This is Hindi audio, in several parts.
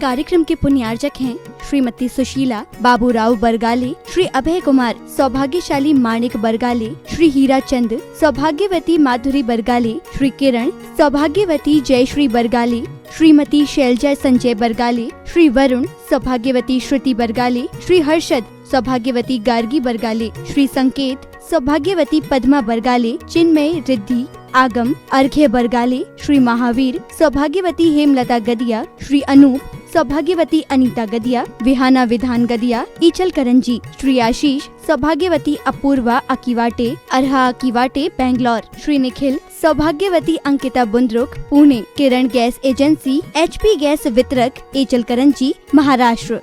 कार्यक्रम के पुण्यार्चक हैं श्रीमती सुशीला बाबूराव बरगाले, श्री अभय कुमार सौभाग्यशाली माणिक बरगाले, श्री हीरा चंद सौभाग्यवती माधुरी बरगाले, श्री किरण सौभाग्यवती जयश्री बरगाले, श्रीमती शैलजा संजय बरगाले, श्री वरुण सौभाग्यवती श्रुति बरगाले, श्री हर्षद सौभाग्यवती गार्गी बरगाले, श्री संकेत सौभाग्यवती पद्मा बरगाले, चिन्मय रिद्धि आगम अर्घ्य बरगाले, श्री महावीर सौभाग्यवती हेमलता गदिया, श्री अनूप सौभाग्यवती अनीता गदिया, विहाना विधान गदिया ईचल करंजी, श्री आशीष सौभाग्यवती अपूर्वा अकीवाटे अरहा अकीवाटे बेंगलोर, श्री निखिल सौभाग्यवती अंकिता बुंद्रुक पुणे, किरण गैस एजेंसी HP गैस वितरक ईचल करंजी महाराष्ट्र।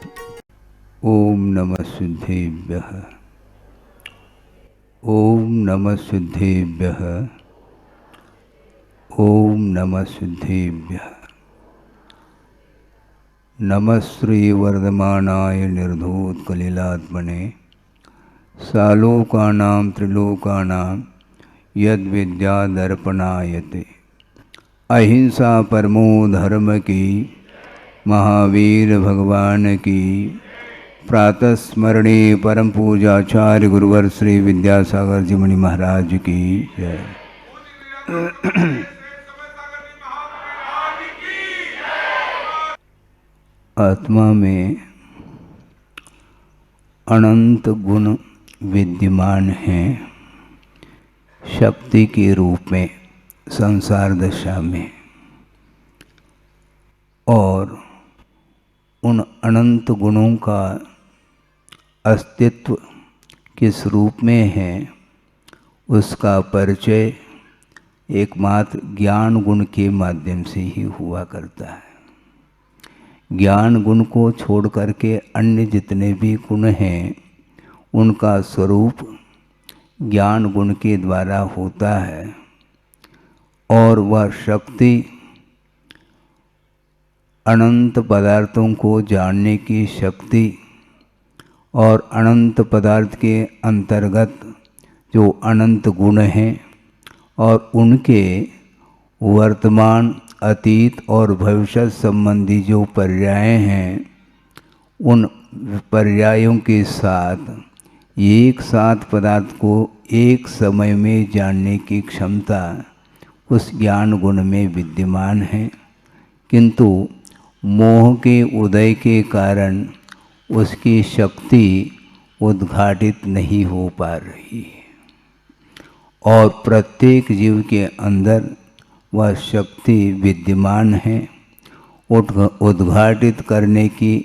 ओम नमः सिद्धेभ्यः, ओम नमः सिद्धेभ्यः, ओम नमः सिद्धेभ्यः। नमः श्री वर्धमानाय निर्धूतकलिलात्मने सालोकानां त्रिलोकानां यद्विद्यादर्पणायते। अहिंसा परमो धर्म की, महावीर भगवान की। प्रातः स्मरणे परम पूजाचार्य गुरुवर श्री विद्यासागर जी मुनि महाराज की जय। आत्मा में अनंत गुण विद्यमान हैं शक्ति के रूप में संसार दशा में, और उन अनंत गुणों का अस्तित्व किस रूप में है उसका परिचय एकमात्र ज्ञान गुण के माध्यम से ही हुआ करता है। ज्ञान गुण को छोड़ करके अन्य जितने भी गुण हैं उनका स्वरूप ज्ञान गुण के द्वारा होता है, और वह शक्ति अनंत पदार्थों को जानने की शक्ति और अनंत पदार्थ के अंतर्गत जो अनंत गुण हैं और उनके वर्तमान अतीत और भविष्य संबंधी जो पर्याय हैं उन पर्यायों के साथ एक साथ पदार्थ को एक समय में जानने की क्षमता उस ज्ञान गुण में विद्यमान है, किंतु मोह के उदय के कारण उसकी शक्ति उद्घाटित नहीं हो पा रही है, और प्रत्येक जीव के अंदर वह शक्ति विद्यमान है। उद्घाटित करने की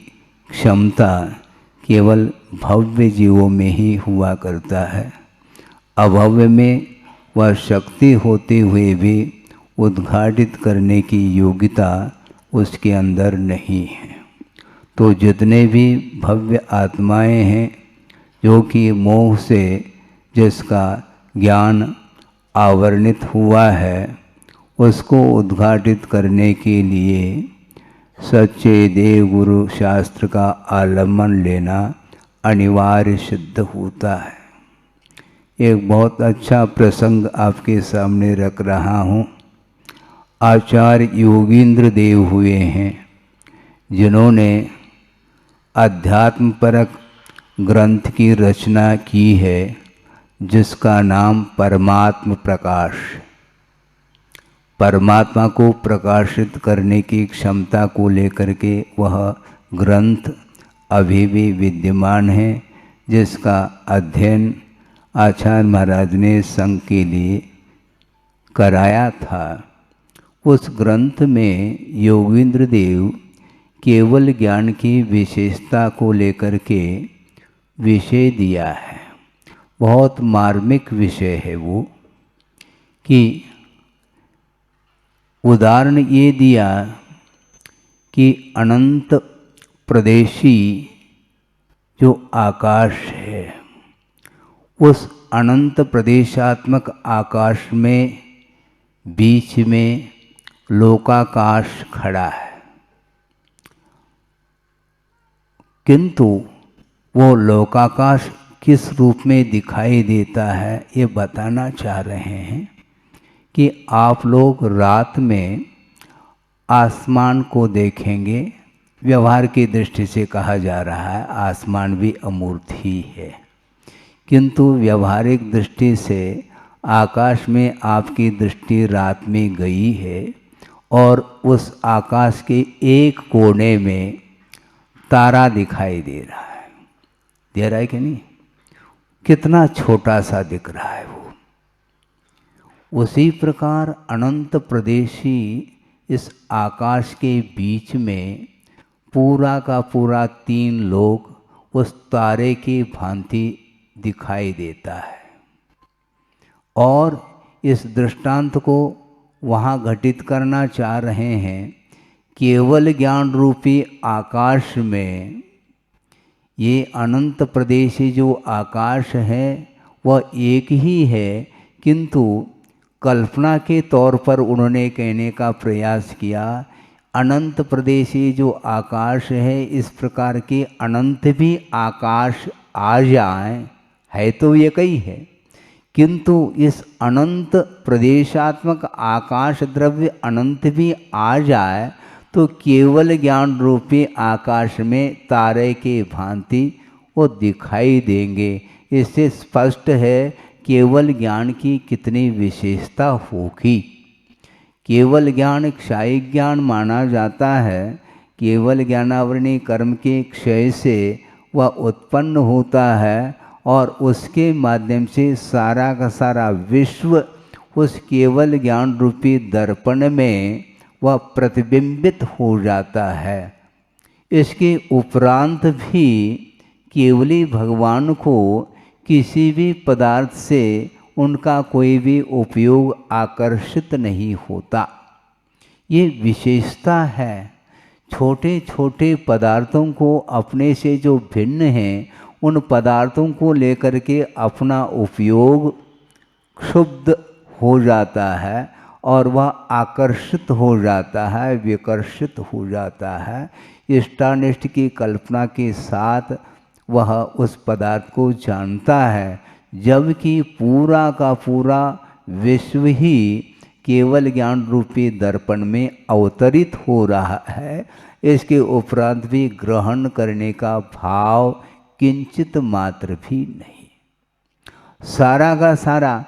क्षमता केवल भव्य जीवों में ही हुआ करता है। अभव्य में वह शक्ति होते हुए भी उद्घाटित करने की योग्यता उसके अंदर नहीं है। तो जितने भी भव्य आत्माएं हैं जो कि मोह से जिसका ज्ञान आवरणित हुआ है, उसको उद्घाटित करने के लिए सच्चे देव गुरु शास्त्र का आलम्बन लेना अनिवार्य सिद्ध होता है। एक बहुत अच्छा प्रसंग आपके सामने रख रहा हूँ। आचार्य योगींद्र देव हुए हैं जिन्होंने अध्यात्मपरक ग्रंथ की रचना की है जिसका नाम परमात्म प्रकाश। परमात्मा को प्रकाशित करने की क्षमता को लेकर के वह ग्रंथ अभी भी विद्यमान है, जिसका अध्ययन आचार्य महाराज ने संघ के लिए कराया था। उस ग्रंथ में योगींद्र देव केवल ज्ञान की विशेषता को लेकर के विषय दिया है। बहुत मार्मिक विषय है वो, कि उदाहरण ये दिया कि अनंत प्रदेशी जो आकाश है, उस अनंत प्रदेशात्मक आकाश में बीच में लोकाकाश खड़ा है, किंतु वो लोकाकाश किस रूप में दिखाई देता है ये बताना चाह रहे हैं कि आप लोग रात में आसमान को देखेंगे व्यवहार की दृष्टि से कहा जा रहा है आसमान भी अमूर्त ही है, किंतु व्यवहारिक दृष्टि से आकाश में आपकी दृष्टि रात में गई है और उस आकाश के एक कोने में तारा दिखाई दे रहा है। दे रहा है कि नहीं? कितना छोटा सा दिख रहा है वो। उसी प्रकार अनंत प्रदेशी इस आकाश के बीच में पूरा का पूरा 3 लोक उस तारे की भांति दिखाई देता है। और इस दृष्टांत को वहाँ घटित करना चाह रहे हैं। केवल ज्ञान रूपी आकाश में ये अनंत प्रदेशी जो आकाश है वह एक ही है, किंतु कल्पना के तौर पर उन्होंने कहने का प्रयास किया अनंत प्रदेशी जो आकाश है, इस प्रकार के अनंत भी आकाश आ जाएं, है तो एक ही है, किंतु इस अनंत प्रदेशात्मक आकाश द्रव्य अनंत भी आ जाए तो केवल ज्ञान रूपी आकाश में तारे के भांति वो दिखाई देंगे। इससे स्पष्ट है केवल ज्ञान की कितनी विशेषता होगी। केवल ज्ञान क्षय ज्ञान माना जाता है। केवल ज्ञानावरणी कर्म के क्षय से वह उत्पन्न होता है और उसके माध्यम से सारा का सारा विश्व उस केवल ज्ञान रूपी दर्पण में वह प्रतिबिंबित हो जाता है। इसके उपरांत भी केवली भगवान को किसी भी पदार्थ से उनका कोई भी उपयोग आकर्षित नहीं होता। ये विशेषता है। छोटे छोटे पदार्थों को अपने से जो भिन्न हैं उन पदार्थों को लेकर के अपना उपयोग क्षुब्ध हो जाता है और वह आकर्षित हो जाता है, विकर्षित हो जाता है। इष्टानिष्ट की कल्पना के साथ वह उस पदार्थ को जानता है, जबकि पूरा का पूरा विश्व ही केवल ज्ञान रूपी दर्पण में अवतरित हो रहा है। इसके उपरांत भी ग्रहण करने का भाव किंचित मात्र भी नहीं। सारा का सारा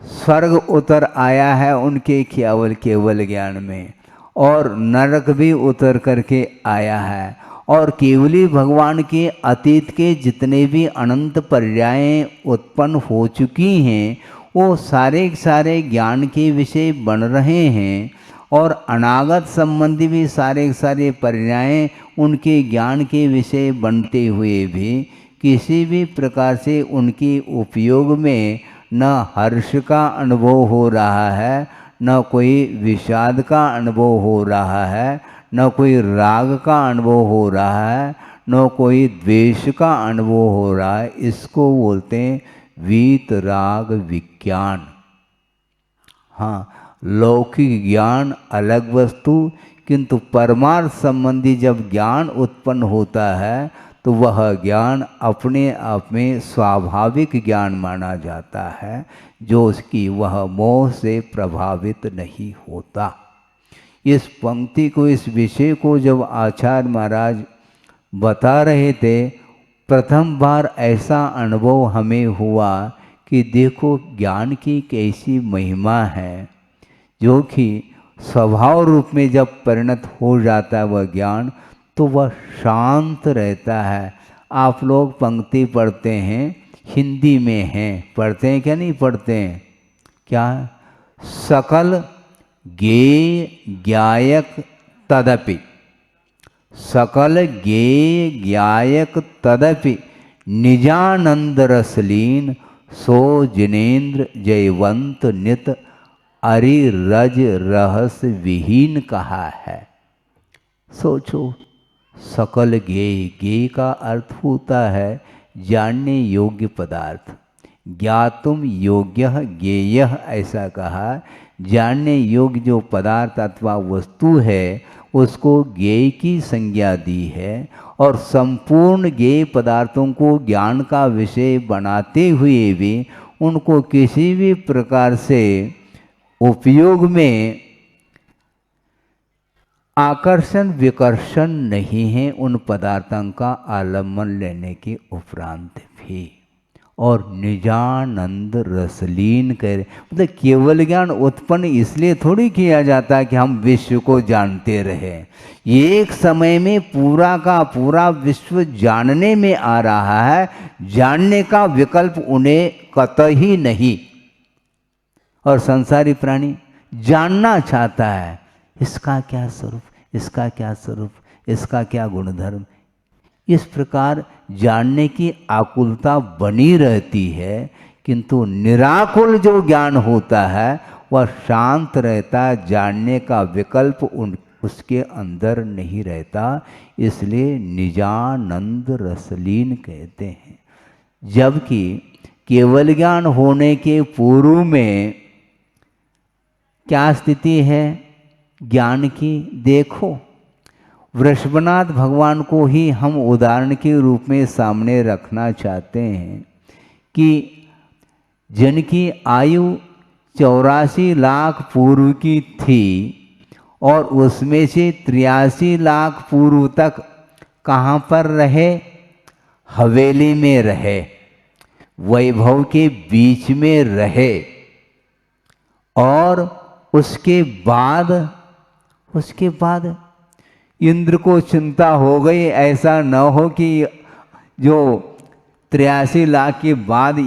स्वर्ग उतर आया है उनके केवल ज्ञान में, और नरक भी उतर करके आया है। और केवली भगवान के अतीत के जितने भी अनंत पर्यायें उत्पन्न हो चुकी हैं वो सारे सारे ज्ञान के विषय बन रहे हैं, और अनागत संबंधी भी सारे सारे पर्यायें उनके ज्ञान के विषय बनते हुए भी किसी भी प्रकार से उनके उपयोग में न हर्ष का अनुभव हो रहा है, न कोई विषाद का अनुभव हो रहा है, न कोई राग का अनुभव हो रहा है, न कोई द्वेष का अनुभव हो रहा है। इसको बोलते हैं वीत राग विज्ञान। हाँ, लौकिक ज्ञान अलग वस्तु, किंतु परमार्थ संबंधी जब ज्ञान उत्पन्न होता है तो वह ज्ञान अपने आप में स्वाभाविक ज्ञान माना जाता है, जो उसकी वह मोह से प्रभावित नहीं होता। इस पंक्ति को, इस विषय को जब आचार्य महाराज बता रहे थे, प्रथम बार ऐसा अनुभव हमें हुआ कि देखो ज्ञान की कैसी महिमा है, जो कि स्वभाव रूप में जब परिणत हो जाता है वह ज्ञान, तो वह शांत रहता है। आप लोग पंक्ति पढ़ते हैं, हिंदी में हैं, पढ़ते हैं क्या नहीं पढ़ते हैं? क्या? सकल गेय ज्ञायक तदपि, सकल गेय ज्ञायक तदपि निजानंद रसलीन सो जिनेन्द्र जयवंत नित अरि रज रहस्य विहीन कहा है। सोचो, सकल ज्ञेय, ज्ञेय का अर्थ होता है जानने योग्य पदार्थ। ज्ञातुम योग्य ज्ञेय ऐसा कहा। जानने योग्य जो पदार्थ अथवा वस्तु है उसको ज्ञेय की संज्ञा दी है, और संपूर्ण ज्ञेय पदार्थों को ज्ञान का विषय बनाते हुए भी उनको किसी भी प्रकार से उपयोग में आकर्षण विकर्षण नहीं है उन पदार्थों का आलम्बन लेने के उपरांत भी। और निजानंद रसलीन कह रहे, मतलब केवल ज्ञान उत्पन्न इसलिए थोड़ी किया जाता है कि हम विश्व को जानते रहे। एक समय में पूरा का पूरा विश्व जानने में आ रहा है, जानने का विकल्प उन्हें कतई नहीं। और संसारी प्राणी जानना चाहता है, इसका क्या स्वरूप, इसका क्या स्वरूप, इसका क्या गुणधर्म। इस प्रकार जानने की आकुलता बनी रहती है, किंतु निराकुल जो ज्ञान होता है वह शांत रहता, जानने का विकल्प उसके अंदर नहीं रहता। इसलिए निजानंद रसलीन कहते हैं। जबकि केवल ज्ञान होने के पूर्व में क्या स्थिति है ज्ञान की, देखो। वृषभनाथ भगवान को ही हम उदाहरण के रूप में सामने रखना चाहते हैं कि जिनकी आयु 84 लाख पूर्व की थी और उसमें से 83 लाख पूर्व तक कहाँ पर रहे, हवेली में रहे, वैभव के बीच में रहे। और उसके बाद इंद्र को चिंता हो गई, ऐसा न हो कि जो 83 लाख के बाद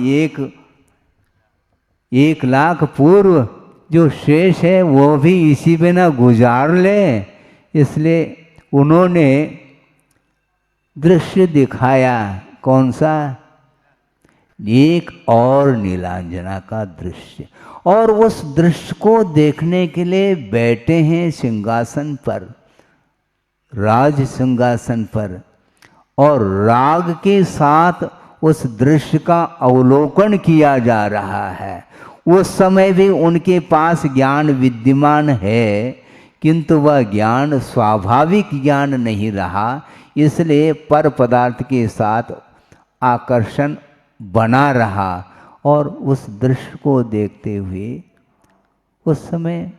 एक लाख पूर्व जो शेष है वो भी इसी में न गुजार ले। इसलिए उन्होंने दृश्य दिखाया, कौन सा, एक और नीलांजना का दृश्य। और उस दृश्य को देखने के लिए बैठे हैं सिंहासन पर, राज सिंहासन पर, और राग के साथ उस दृश्य का अवलोकन किया जा रहा है। उस समय भी उनके पास ज्ञान विद्यमान है, किंतु वह ज्ञान स्वाभाविक ज्ञान नहीं रहा। इसलिए पर पदार्थ के साथ आकर्षण बना रहा। और उस दृश्य को देखते हुए उस समय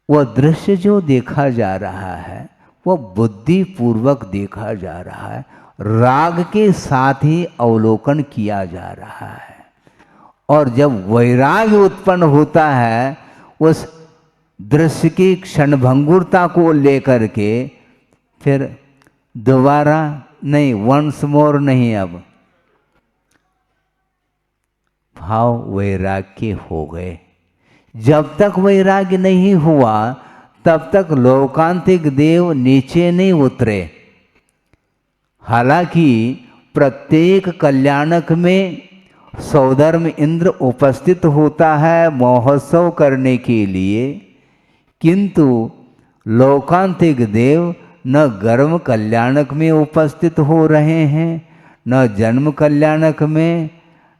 वह दृश्य जो देखा जा रहा है वह बुद्धि पूर्वक देखा जा रहा है, राग के साथ ही अवलोकन किया जा रहा है। और जब वैराग्य उत्पन्न होता है उस दृश्य की क्षणभंगुरता को लेकर के, फिर दोबारा नहीं, वंस मोर नहीं, अब भाव वैराग्य हो गए। जब तक वैराग्य नहीं हुआ तब तक लोकांतिक देव नीचे नहीं उतरे। हालांकि प्रत्येक कल्याणक में सौधर्म इंद्र उपस्थित होता है महोत्सव करने के लिए, किंतु लोकांतिक देव न गर्भ कल्याणक में उपस्थित हो रहे हैं, न जन्म कल्याणक में,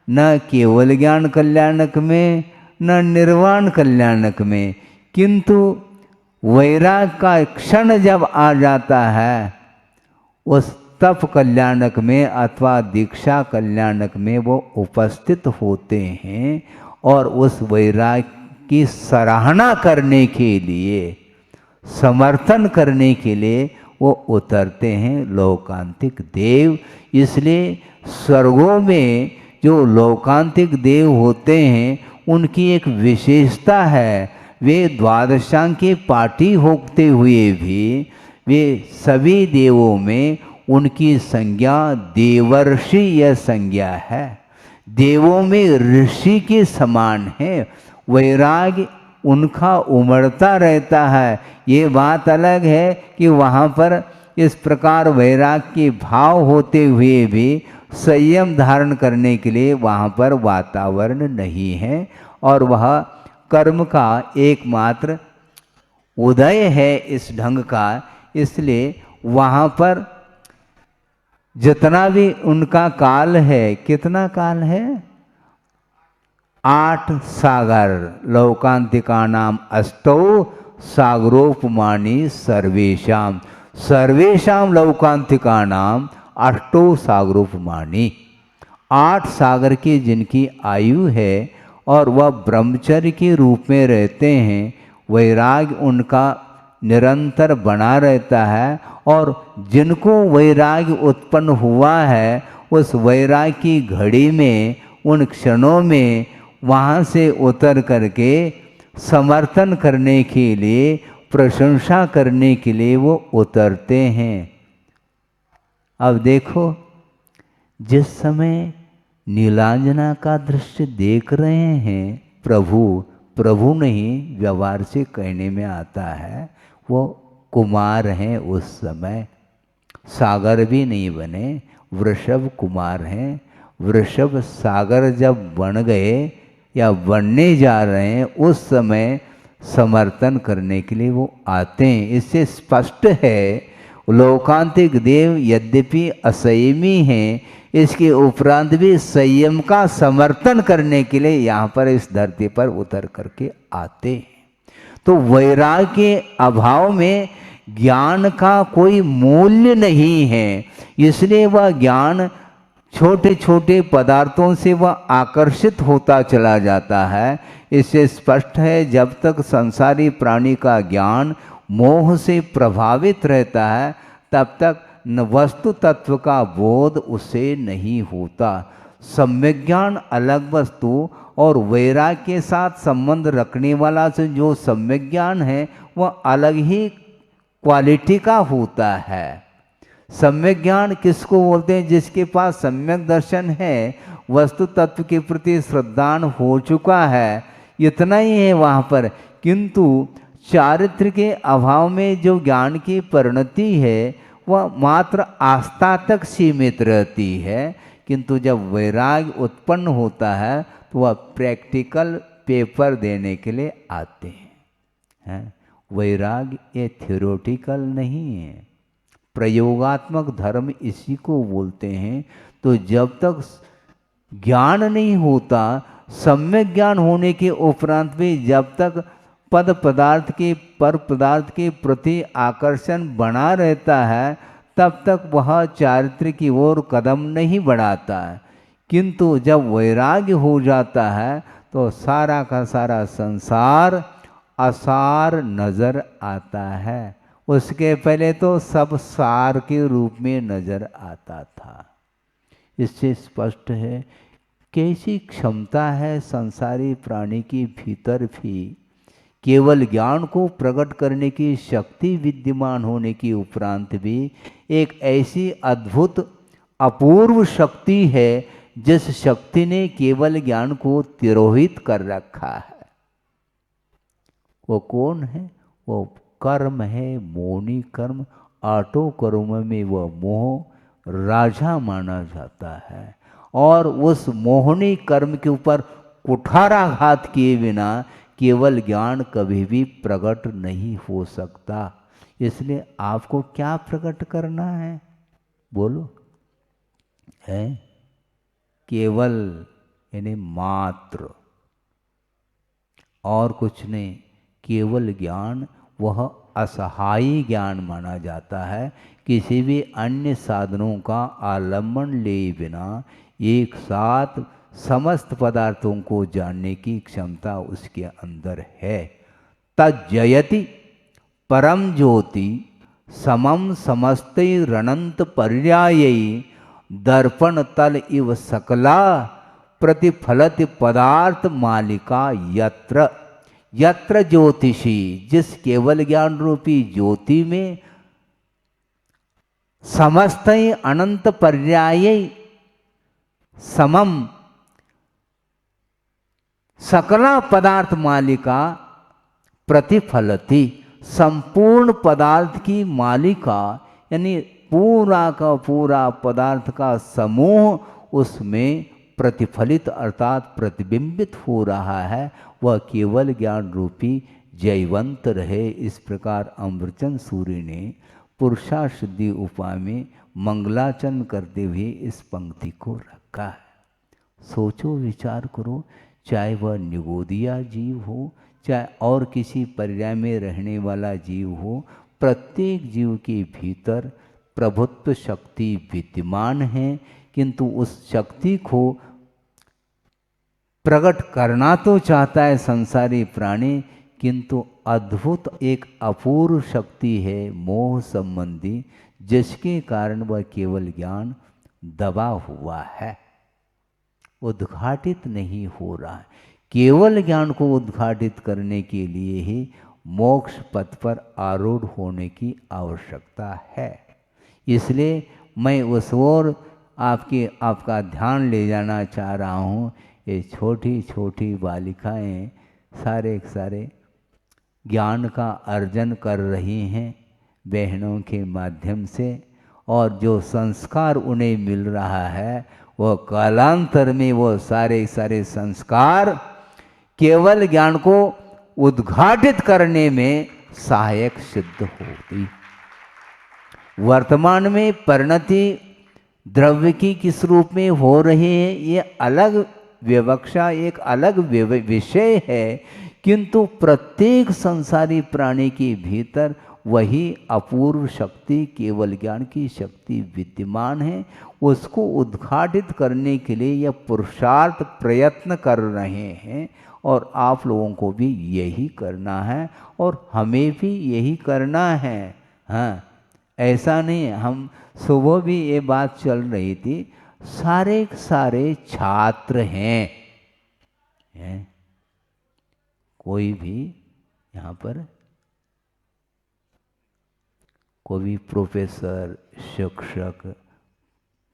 न केवल ज्ञान कल्याणक में, न निर्वाण कल्याणक में। किंतु वैराग का क्षण जब आ जाता है उस तप कल्याणक में अथवा दीक्षा कल्याणक में वो उपस्थित होते हैं और उस वैराग की सराहना करने के लिए, समर्थन करने के लिए वो उतरते हैं लोकांतिक देव। इसलिए स्वर्गों में जो लोकांतिक देव होते हैं उनकी एक विशेषता है, वे द्वादशांग के पाठी होते हुए भी वे सभी देवों में उनकी संज्ञा देवर्षि यह संज्ञा है, देवों में ऋषि के समान है। वैराग्य उनका उमड़ता रहता है। ये बात अलग है कि वहाँ पर इस प्रकार वैराग के भाव होते हुए भी संयम धारण करने के लिए वहाँ पर वातावरण नहीं है और वह कर्म का एकमात्र उदय है इस ढंग का। इसलिए वहाँ पर जितना भी उनका काल है, कितना काल है, 8 सागर, लोकांतिका नाम अष्टौ सागरोपमानी सर्वेशाम, सर्वेशाम लौकांतिका नाम अष्टो सागरोपमानी। 8 सागर की जिनकी आयु है और वह ब्रह्मचर्य के रूप में रहते हैं, वैराग्य उनका निरंतर बना रहता है, और जिनको वैराग्य उत्पन्न हुआ है उस वैराग्य की घड़ी में, उन क्षणों में वहाँ से उतर करके समर्थन करने के लिए, प्रशंसा करने के लिए वो उतरते हैं। अब देखो, जिस समय नीलांजना का दृश्य देख रहे हैं, प्रभु नहीं व्यवहार से कहने में आता है, वो कुमार हैं उस समय, सागर भी नहीं बने, वृषभ कुमार हैं। वृषभ सागर जब बन गए या बनने जा रहे हैं, उस समय समर्थन करने के लिए वो आते हैं। इससे स्पष्ट है लोकांतिक देव यद्यपि असंयमी हैं, इसके उपरांत भी संयम का समर्थन करने के लिए यहाँ पर इस धरती पर उतर करके आते हैं। तो वैराग्य के अभाव में ज्ञान का कोई मूल्य नहीं है, इसलिए वह ज्ञान छोटे छोटे पदार्थों से वह आकर्षित होता चला जाता है। इससे स्पष्ट है जब तक संसारी प्राणी का ज्ञान मोह से प्रभावित रहता है, तब तक वस्तु तत्व का बोध उसे नहीं होता। सम्यक ज्ञान अलग वस्तु और वैराग्य के साथ संबंध रखने वाला से जो सम्यक ज्ञान है वह अलग ही क्वालिटी का होता है। सम्यक ज्ञान किसको बोलते हैं? जिसके पास सम्यक दर्शन है, वस्तु तत्व के प्रति श्रद्धान हो चुका है, इतना ही है वहाँ पर। किंतु चारित्र के अभाव में जो ज्ञान की परिणति है वह मात्र आस्था तक सीमित रहती है। किंतु जब वैराग्य उत्पन्न होता है तो वह प्रैक्टिकल पेपर देने के लिए आते हैं। वैराग्य ये थ्योरेटिकल नहीं है, प्रयोगात्मक धर्म इसी को बोलते हैं। तो जब तक ज्ञान नहीं होता, सम्यक ज्ञान होने के उपरांत भी जब तक पर पदार्थ के प्रति आकर्षण बना रहता है, तब तक वह चारित्र की ओर कदम नहीं बढ़ाता है। किंतु जब वैराग्य हो जाता है तो सारा का सारा संसार असार नजर आता है। उसके पहले तो सब सार के रूप में नजर आता था। इससे स्पष्ट है कैसी क्षमता है संसारी प्राणी के भीतर भी केवल ज्ञान को प्रकट करने की शक्ति विद्यमान होने के उपरांत भी एक ऐसी अद्भुत अपूर्व शक्ति है जिस शक्ति ने केवल ज्ञान को तिरोहित कर रखा है। वो कौन है? वो कर्म है, मोहनी कर्म। आठों कर्म में वह मोह राजा माना जाता है, और उस मोहनी कर्म के ऊपर कुठाराघात किए बिना केवल ज्ञान कभी भी प्रकट नहीं हो सकता। इसलिए आपको क्या प्रकट करना है? बोलो। है केवल यानी मात्र, और कुछ नहीं। केवल ज्ञान वह असहायी ज्ञान माना जाता है। किसी भी अन्य साधनों का आलम्बन ले बिना एक साथ समस्त पदार्थों को जानने की क्षमता उसके अंदर है। तज्जयति परम ज्योति समम समस्तैरनंत पर्यायैः दर्पण तल इव सकला प्रतिफलति पदार्थ मालिका यत्र। यत्र ज्योतिषी, जिस केवल ज्ञान रूपी ज्योति में समस्त अनंत पर्याय समम सकला पदार्थ मालिका प्रतिफलति, संपूर्ण पदार्थ की मालिका यानी पूरा का पूरा पदार्थ का समूह उसमें प्रतिफलित अर्थात प्रतिबिंबित हो रहा है, वह केवल ज्ञान रूपी जयवंत रहे। इस प्रकार अमृतचंद सूर्य ने पुरुषाशुद्धि उपाय में मंगलाचरण करते हुए इस पंक्ति को रखा है। सोचो, विचार करो, चाहे वह निगोदिया जीव हो, चाहे और किसी पर्याय में रहने वाला जीव हो, प्रत्येक जीव के भीतर प्रभुत्व शक्ति विद्यमान है। किंतु उस शक्ति को प्रकट करना तो चाहता है संसारी प्राणी, किंतु अद्भुत एक अपूर्व शक्ति है मोह संबंधी, जिसके कारण वह केवल ज्ञान दबा हुआ है, उद्घाटित नहीं हो रहा है। केवल ज्ञान को उद्घाटित करने के लिए ही मोक्ष पथ पर आरूढ़ होने की आवश्यकता है। इसलिए मैं उस ओर आपका ध्यान ले जाना चाह रहा हूँ। ये छोटी छोटी बालिकाएं सारे ज्ञान का अर्जन कर रही हैं बहनों के माध्यम से, और जो संस्कार उन्हें मिल रहा है वो कालांतर में वो सारे संस्कार केवल ज्ञान को उद्घाटित करने में सहायक सिद्ध होती। वर्तमान में परिणति द्रव्य की किस रूप में हो रही है, ये अलग विवक्षा, एक अलग विषय है, किंतु प्रत्येक संसारी प्राणी के भीतर वही अपूर्व शक्ति, केवल ज्ञान की शक्ति विद्यमान है। उसको उद्घाटित करने के लिए यह पुरुषार्थ प्रयत्न कर रहे हैं, और आप लोगों को भी यही करना है और हमें भी यही करना है। हाँ, ऐसा नहीं, हम सुबह भी ये बात चल रही थी, सारे छात्र हैं, कोई भी यहाँ पर कोई भी प्रोफेसर, शिक्षक,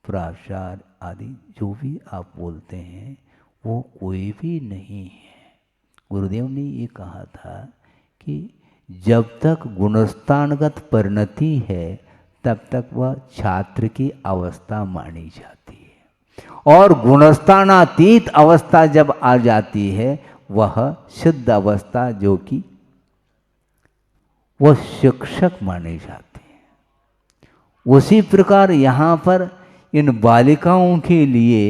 प्राचार्य आदि जो भी आप बोलते हैं वो कोई भी नहीं है। गुरुदेव ने ये कहा था कि जब तक गुणस्थानगत परिणति है तब तक वह छात्र की अवस्था मानी जाती है, और गुणस्थानातीत अवस्था जब आ जाती है वह सिद्ध अवस्था, जो कि वह शिक्षक माने जाते हैं। उसी प्रकार यहाँ पर इन बालिकाओं के लिए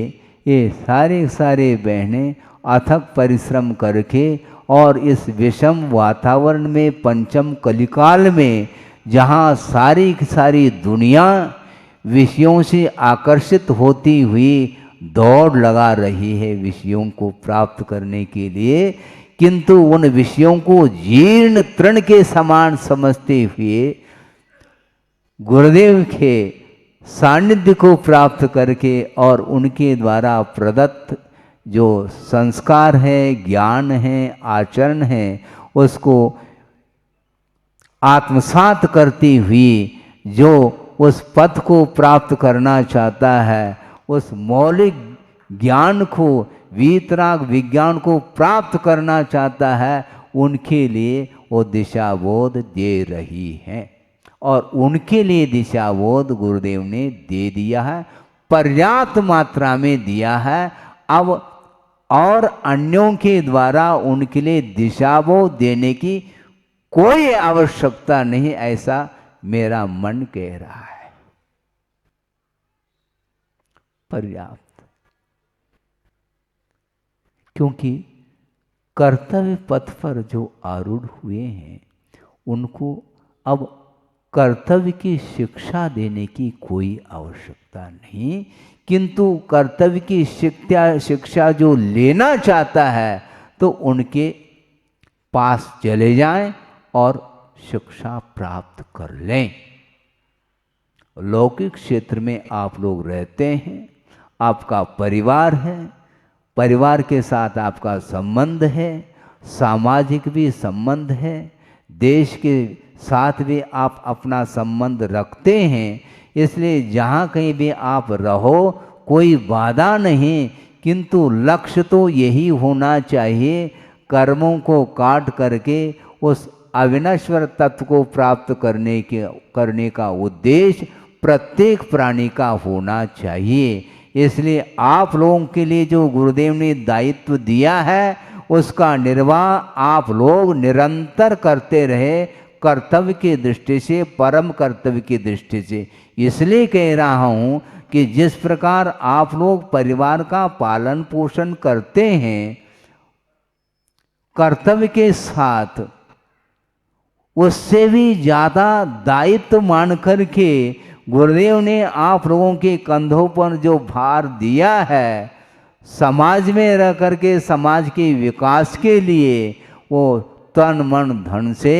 ये सारे बहनें अथक परिश्रम करके और इस विषम वातावरण में, पंचम कलिकाल में, जहाँ सारी दुनिया विषयों से आकर्षित होती हुई दौड़ लगा रही है विषयों को प्राप्त करने के लिए, किंतु उन विषयों को जीर्ण तृण के समान समझते हुए गुरुदेव के सानिध्य को प्राप्त करके और उनके द्वारा प्रदत्त जो संस्कार है, ज्ञान है, आचरण है, उसको आत्मसात करती हुई जो उस पथ को प्राप्त करना चाहता है, उस मौलिक ज्ञान को, वीतराग विज्ञान को प्राप्त करना चाहता है, उनके लिए वो दिशाबोध दे रही है। और उनके लिए दिशाबोध गुरुदेव ने दे दिया है, पर्याप्त मात्रा में दिया है। अब और अन्यों के द्वारा उनके लिए दिशाबोध देने की कोई आवश्यकता नहीं, ऐसा मेरा मन कह रहा है। पर्याप्त, क्योंकि कर्तव्य पथ पर जो आरूढ़ हुए हैं उनको अब कर्तव्य की शिक्षा देने की कोई आवश्यकता नहीं, किंतु कर्तव्य की शिक्षा जो लेना चाहता है तो उनके पास चले जाएं और शिक्षा प्राप्त कर लें। लौकिक क्षेत्र में आप लोग रहते हैं, आपका परिवार है, परिवार के साथ आपका संबंध है, सामाजिक भी संबंध है, देश के साथ भी आप अपना संबंध रखते हैं। इसलिए जहाँ कहीं भी आप रहो कोई बाधा नहीं, किंतु लक्ष्य तो यही होना चाहिए, कर्मों को काट करके उस अविनश्वर तत्व को प्राप्त करने का उद्देश्य प्रत्येक प्राणी का होना चाहिए। इसलिए आप लोगों के लिए जो गुरुदेव ने दायित्व दिया है उसका निर्वाह आप लोग निरंतर करते रहे, कर्तव्य की दृष्टि से, परम कर्तव्य की दृष्टि से। इसलिए कह रहा हूँ कि जिस प्रकार आप लोग परिवार का पालन पोषण करते हैं कर्तव्य के साथ, उससे भी ज़्यादा दायित्व मान करके गुरुदेव ने आप लोगों के कंधों पर जो भार दिया है, समाज में रह करके समाज के विकास के लिए, वो तन मन धन से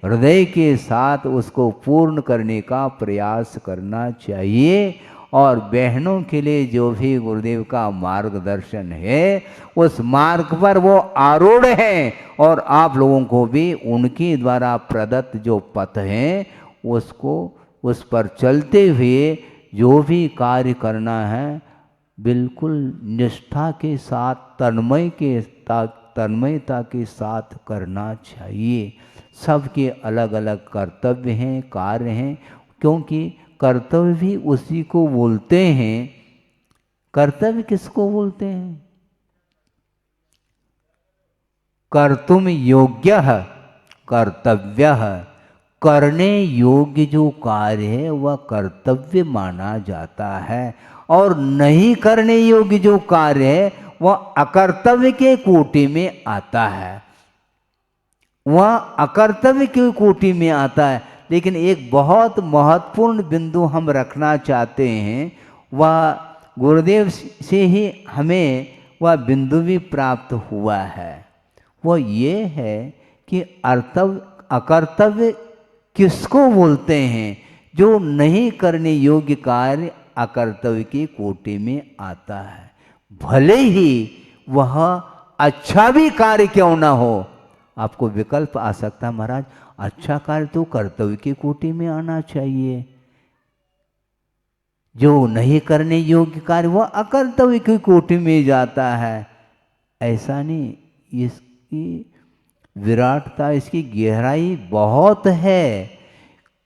हृदय के साथ उसको पूर्ण करने का प्रयास करना चाहिए। और बहनों के लिए जो भी गुरुदेव का मार्गदर्शन है उस मार्ग पर वो आरूढ़ हैं, और आप लोगों को भी उनके द्वारा प्रदत्त जो पथ हैं उसको उस पर चलते हुए जो भी कार्य करना है बिल्कुल निष्ठा के साथ तन्मयता के साथ करना चाहिए। सबके अलग अलग कर्तव्य हैं, कार्य हैं, क्योंकि कर्तव्य भी उसी को बोलते हैं। कर्तव्य किसको बोलते हैं? कर्तुम योग्यः कर्तव्यः, करने योग्य जो कार्य है वह कर्तव्य माना जाता है, और नहीं करने योग्य जो कार्य है वह अकर्तव्य के कोटि में आता है, वह अकर्तव्य की कोटि में आता है। लेकिन एक बहुत महत्वपूर्ण बिंदु हम रखना चाहते हैं, वह गुरुदेव से ही हमें वह बिंदु भी प्राप्त हुआ है। वह ये है कि अकर्तव्य किसको बोलते हैं? जो नहीं करने योग्य कार्य अकर्तव्य की कोटि में आता है, भले ही वह अच्छा भी कार्य क्यों ना हो। आपको विकल्प आ सकता है, महाराज अच्छा कार्य तो कर्तव्य की कोटि में आना चाहिए, जो नहीं करने योग्य कार्य वह अकर्तव्य की कोटि में जाता है। ऐसा नहीं, इसकी विराटता, इसकी गहराई बहुत है।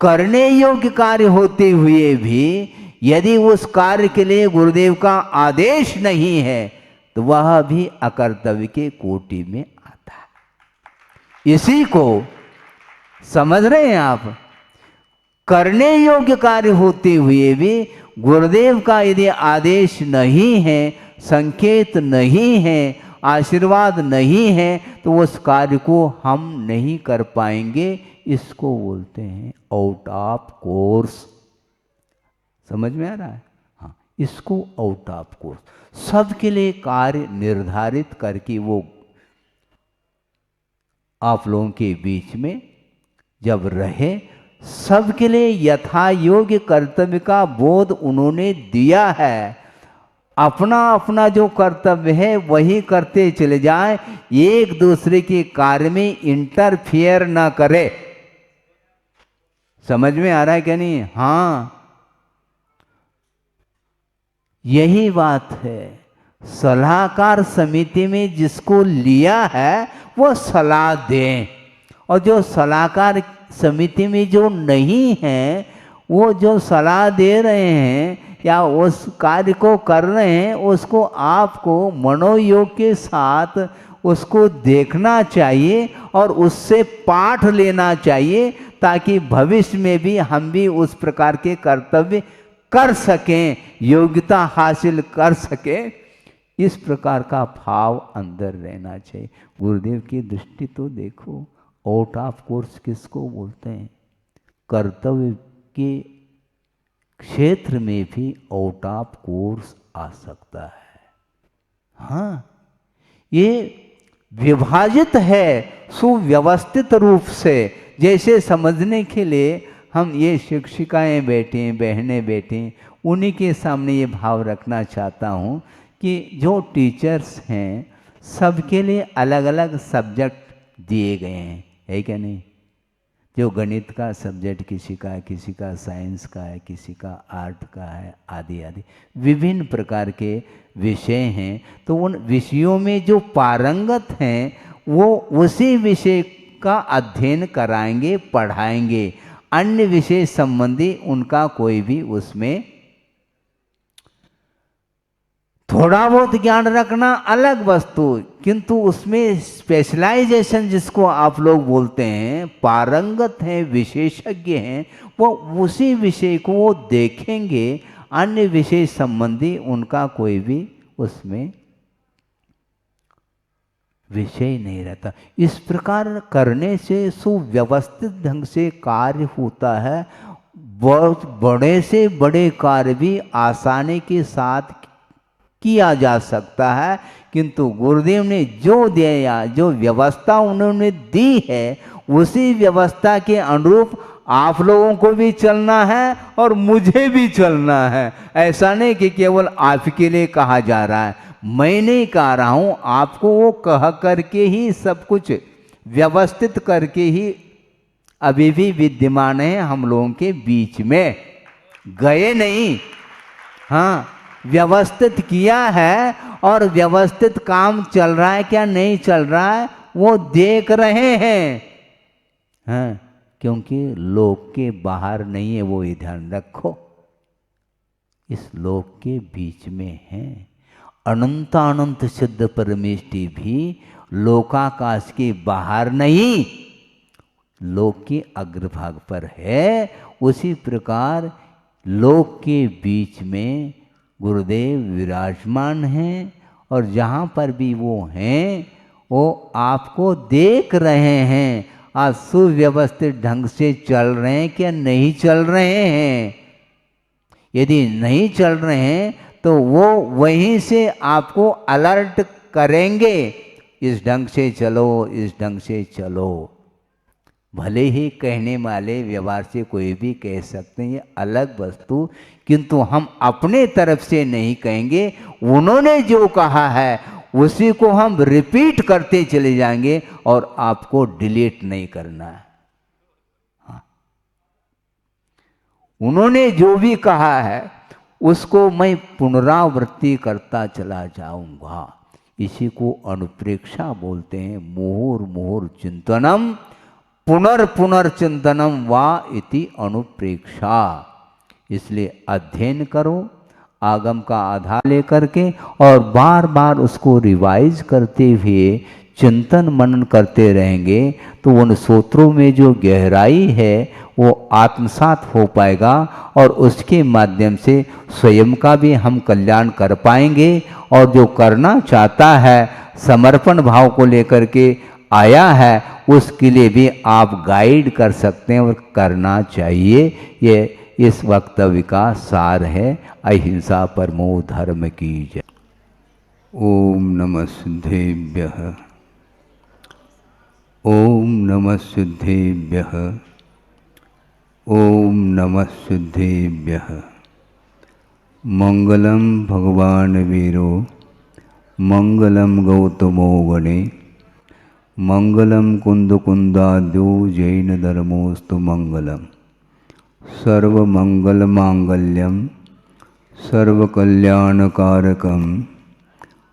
करने योग्य कार्य होते हुए भी यदि उस कार्य के लिए गुरुदेव का आदेश नहीं है तो वह भी अकर्तव्य के कोटि में आता है। इसी को समझ रहे हैं आप? करने योग्य कार्य होते हुए भी गुरुदेव का यदि आदेश नहीं है, संकेत नहीं है, आशीर्वाद नहीं है, तो उस कार्य को हम नहीं कर पाएंगे। इसको बोलते हैं आउट ऑफ कोर्स। समझ में आ रहा है? हाँ, इसको आउट ऑफ कोर्स। सबके लिए कार्य निर्धारित करके वो आप लोगों के बीच में जब रहे, सबके लिए यथा योग्य कर्तव्य का बोध उन्होंने दिया है। अपना अपना जो कर्तव्य है वही करते चले जाएं, एक दूसरे के कार्य में इंटरफियर ना करे। समझ में आ रहा है क्या नहीं? हाँ, यही बात है। सलाहकार समिति में जिसको लिया है वो सलाह दें, और जो सलाहकार समिति में जो नहीं है वो जो सलाह दे रहे हैं या उस कार्य को कर रहे हैं उसको आपको मनोयोग के साथ उसको देखना चाहिए और उससे पाठ लेना चाहिए, ताकि भविष्य में भी हम भी उस प्रकार के कर्तव्य कर सकें, योग्यता हासिल कर सकें। इस प्रकार का भाव अंदर रहना चाहिए। गुरुदेव की दृष्टि तो देखो, आउट ऑफ कोर्स किसको बोलते हैं? कर्तव्य के क्षेत्र में भी आउट ऑफ कोर्स आ सकता है। हाँ, ये विभाजित है सुव्यवस्थित रूप से। जैसे समझने के लिए हम ये शिक्षिकाएं बैठी, बहनें बैठी, उन्हीं के सामने ये भाव रखना चाहता हूँ कि जो टीचर्स हैं सबके लिए अलग अलग सब्जेक्ट दिए गए हैं, है क्या नहीं? जो गणित का सब्जेक्ट किसी का है, किसी का साइंस का है, किसी का आर्ट का है, आदि आदि विभिन्न प्रकार के विषय हैं। तो उन विषयों में जो पारंगत हैं वो उसी विषय का अध्ययन कराएंगे, पढ़ाएंगे। अन्य विषय संबंधी उनका कोई भी उसमें थोड़ा बहुत ज्ञान रखना अलग वस्तु, किंतु उसमें स्पेशलाइजेशन जिसको आप लोग बोलते हैं, पारंगत हैं, विशेषज्ञ हैं, वो उसी विषय को वो देखेंगे। अन्य विषय संबंधी उनका कोई भी उसमें विषय नहीं रहता। इस प्रकार करने से सुव्यवस्थित ढंग से कार्य होता है। बहुत बड़े से बड़े कार्य भी आसानी के साथ किया जा सकता है, किंतु गुरुदेव ने जो दिया, जो व्यवस्था उन्होंने दी है, उसी व्यवस्था के अनुरूप आप लोगों को भी चलना है और मुझे भी चलना है। ऐसा नहीं कि केवल आपके लिए कहा जा रहा है, मैं नहीं कह रहा हूँ, आपको वो कह करके ही सब कुछ व्यवस्थित करके ही अभी भी विद्यमान है हम लोगों के बीच में, गए नहीं। हाँ, व्यवस्थित किया है और व्यवस्थित काम चल रहा है क्या नहीं चल रहा है वो देख रहे हैं। हाँ, क्योंकि लोक के बाहर नहीं है, वो ही ध्यान रखो, इस लोक के बीच में है। अनंतानंत सिद्ध परमेष्टि भी लोकाकाश के बाहर नहीं, लोक के अग्रभाग पर है। उसी प्रकार लोक के बीच में गुरुदेव विराजमान हैं और जहाँ पर भी वो हैं वो आपको देख रहे हैं, आप सुव्यवस्थित ढंग से चल रहे हैं क्या नहीं चल रहे हैं। यदि नहीं चल रहे हैं तो वो वहीं से आपको अलर्ट करेंगे, इस ढंग से चलो, इस ढंग से चलो। भले ही कहने वाले व्यवहार से कोई भी कह सकते हैं, ये अलग वस्तु, किंतु हम अपने तरफ से नहीं कहेंगे, उन्होंने जो कहा है उसी को हम रिपीट करते चले जाएंगे और आपको डिलीट नहीं करना है। हाँ। उन्होंने जो भी कहा है उसको मैं पुनरावृत्ति करता चला जाऊंगा, इसी को अनुप्रेक्षा बोलते हैं। मुहुर्मुहुर् चिंतनम पुनर्चिंतनम वा इति अनुप्रेक्षा। इसलिए अध्ययन करो आगम का आधार लेकर के और बार बार उसको रिवाइज करते हुए चिंतन मनन करते रहेंगे तो उन सूत्रों में जो गहराई है वो आत्मसात हो पाएगा और उसके माध्यम से स्वयं का भी हम कल्याण कर पाएंगे। और जो करना चाहता है, समर्पण भाव को लेकर के आया है, उसके लिए भी आप गाइड कर सकते हैं और करना चाहिए। ये इस वक्तव्य का सार है। अहिंसा परमो धर्म की जय। ओम नमः सिद्धेभ्यः, ओम नमः सिद्धेभ्यः, ओम नमः सिद्धेभ्यः। मंगलम भगवान वीरो, मंगलम गौतमो गणे, मंगलम कुंदकुंदाद्यो जैन धर्मोस्तु मंगलम। सर्वमंगल मांगल्यम सर्वकल्याणकारकम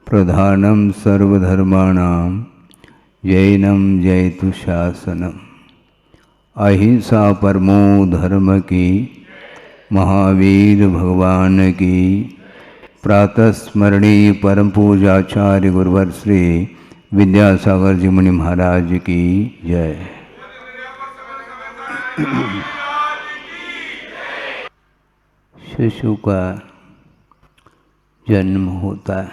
प्रधानम सर्वधर्माणां जैनम जयतु शासनम। अहिंसा परमो धर्म की, महावीर भगवान की। प्रातः स्मरणीय परम पूजाचार्य गुरुवर श्री विद्यासागर जी मुनि महाराज की जय। शिशु का जन्म होता है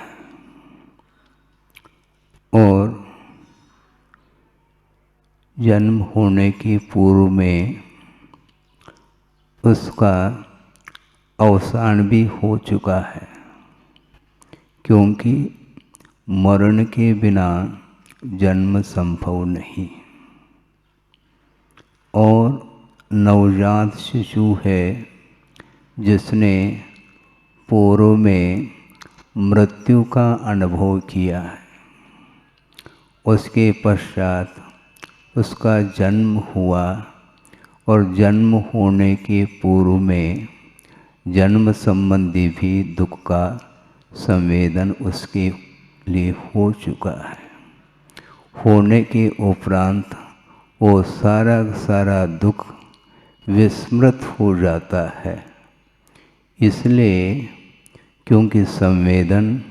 और जन्म होने के पूर्व में उसका अवसान भी हो चुका है, क्योंकि मरण के बिना जन्म संभव नहीं। और नवजात शिशु है जिसने पूर्व में मृत्यु का अनुभव किया है, उसके पश्चात उसका जन्म हुआ और जन्म होने के पूर्व में जन्म संबंधी भी दुख का संवेदन उसके लिए हो चुका है। होने के उपरांत वो सारा सारा दुख विस्मृत हो जाता है। इसलिए क्योंकि संवेदन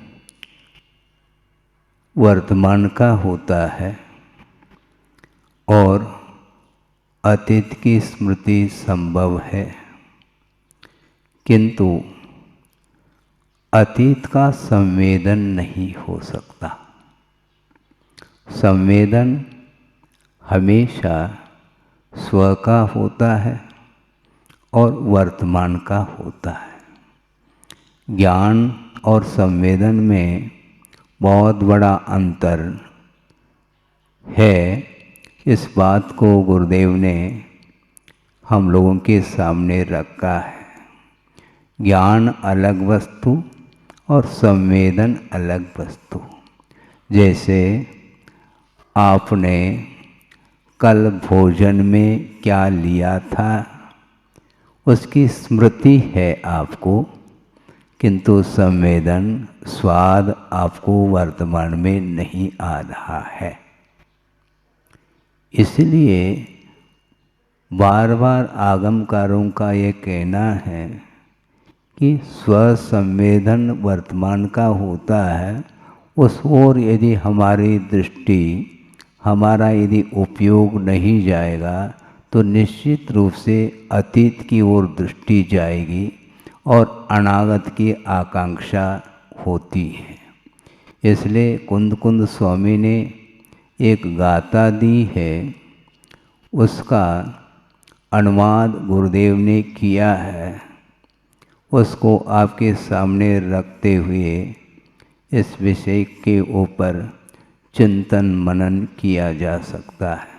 वर्तमान का होता है और अतीत की स्मृति संभव है, किंतु अतीत का संवेदन नहीं हो सकता। संवेदन हमेशा स्व का होता है और वर्तमान का होता है। ज्ञान और संवेदन में बहुत बड़ा अंतर है। इस बात को गुरुदेव ने हम लोगों के सामने रखा है। ज्ञान अलग वस्तु और संवेदन अलग वस्तु। जैसे आपने कल भोजन में क्या लिया था उसकी स्मृति है आपको, किंतु संवेदन स्वाद आपको वर्तमान में नहीं आ रहा है। इसलिए बार बार आगमकारों का ये कहना है कि स्वसंवेदन वर्तमान का होता है, उस ओर यदि हमारी दृष्टि, हमारा यदि उपयोग नहीं जाएगा तो निश्चित रूप से अतीत की ओर दृष्टि जाएगी और अनागत की आकांक्षा होती है। इसलिए कुंद कुंद स्वामी ने एक गाथा दी है, उसका अनुवाद गुरुदेव ने किया है। उसको आपके सामने रखते हुए इस विषय के ऊपर चिंतन मनन किया जा सकता है।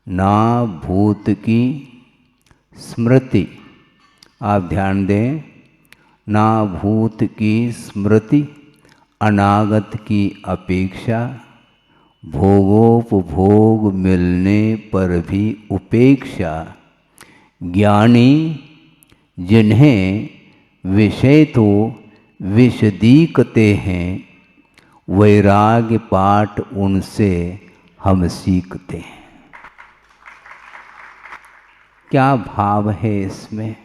ना भूत की स्मृति, आप ध्यान दें, ना भूत की स्मृति, अनागत की अपेक्षा, भोगोपभोग मिलने पर भी उपेक्षा, ज्ञानी जिन्हें विषय तो विशदीकते हैं, वैराग्य पाठ उनसे हम सीखते हैं। क्या भाव है इसमें?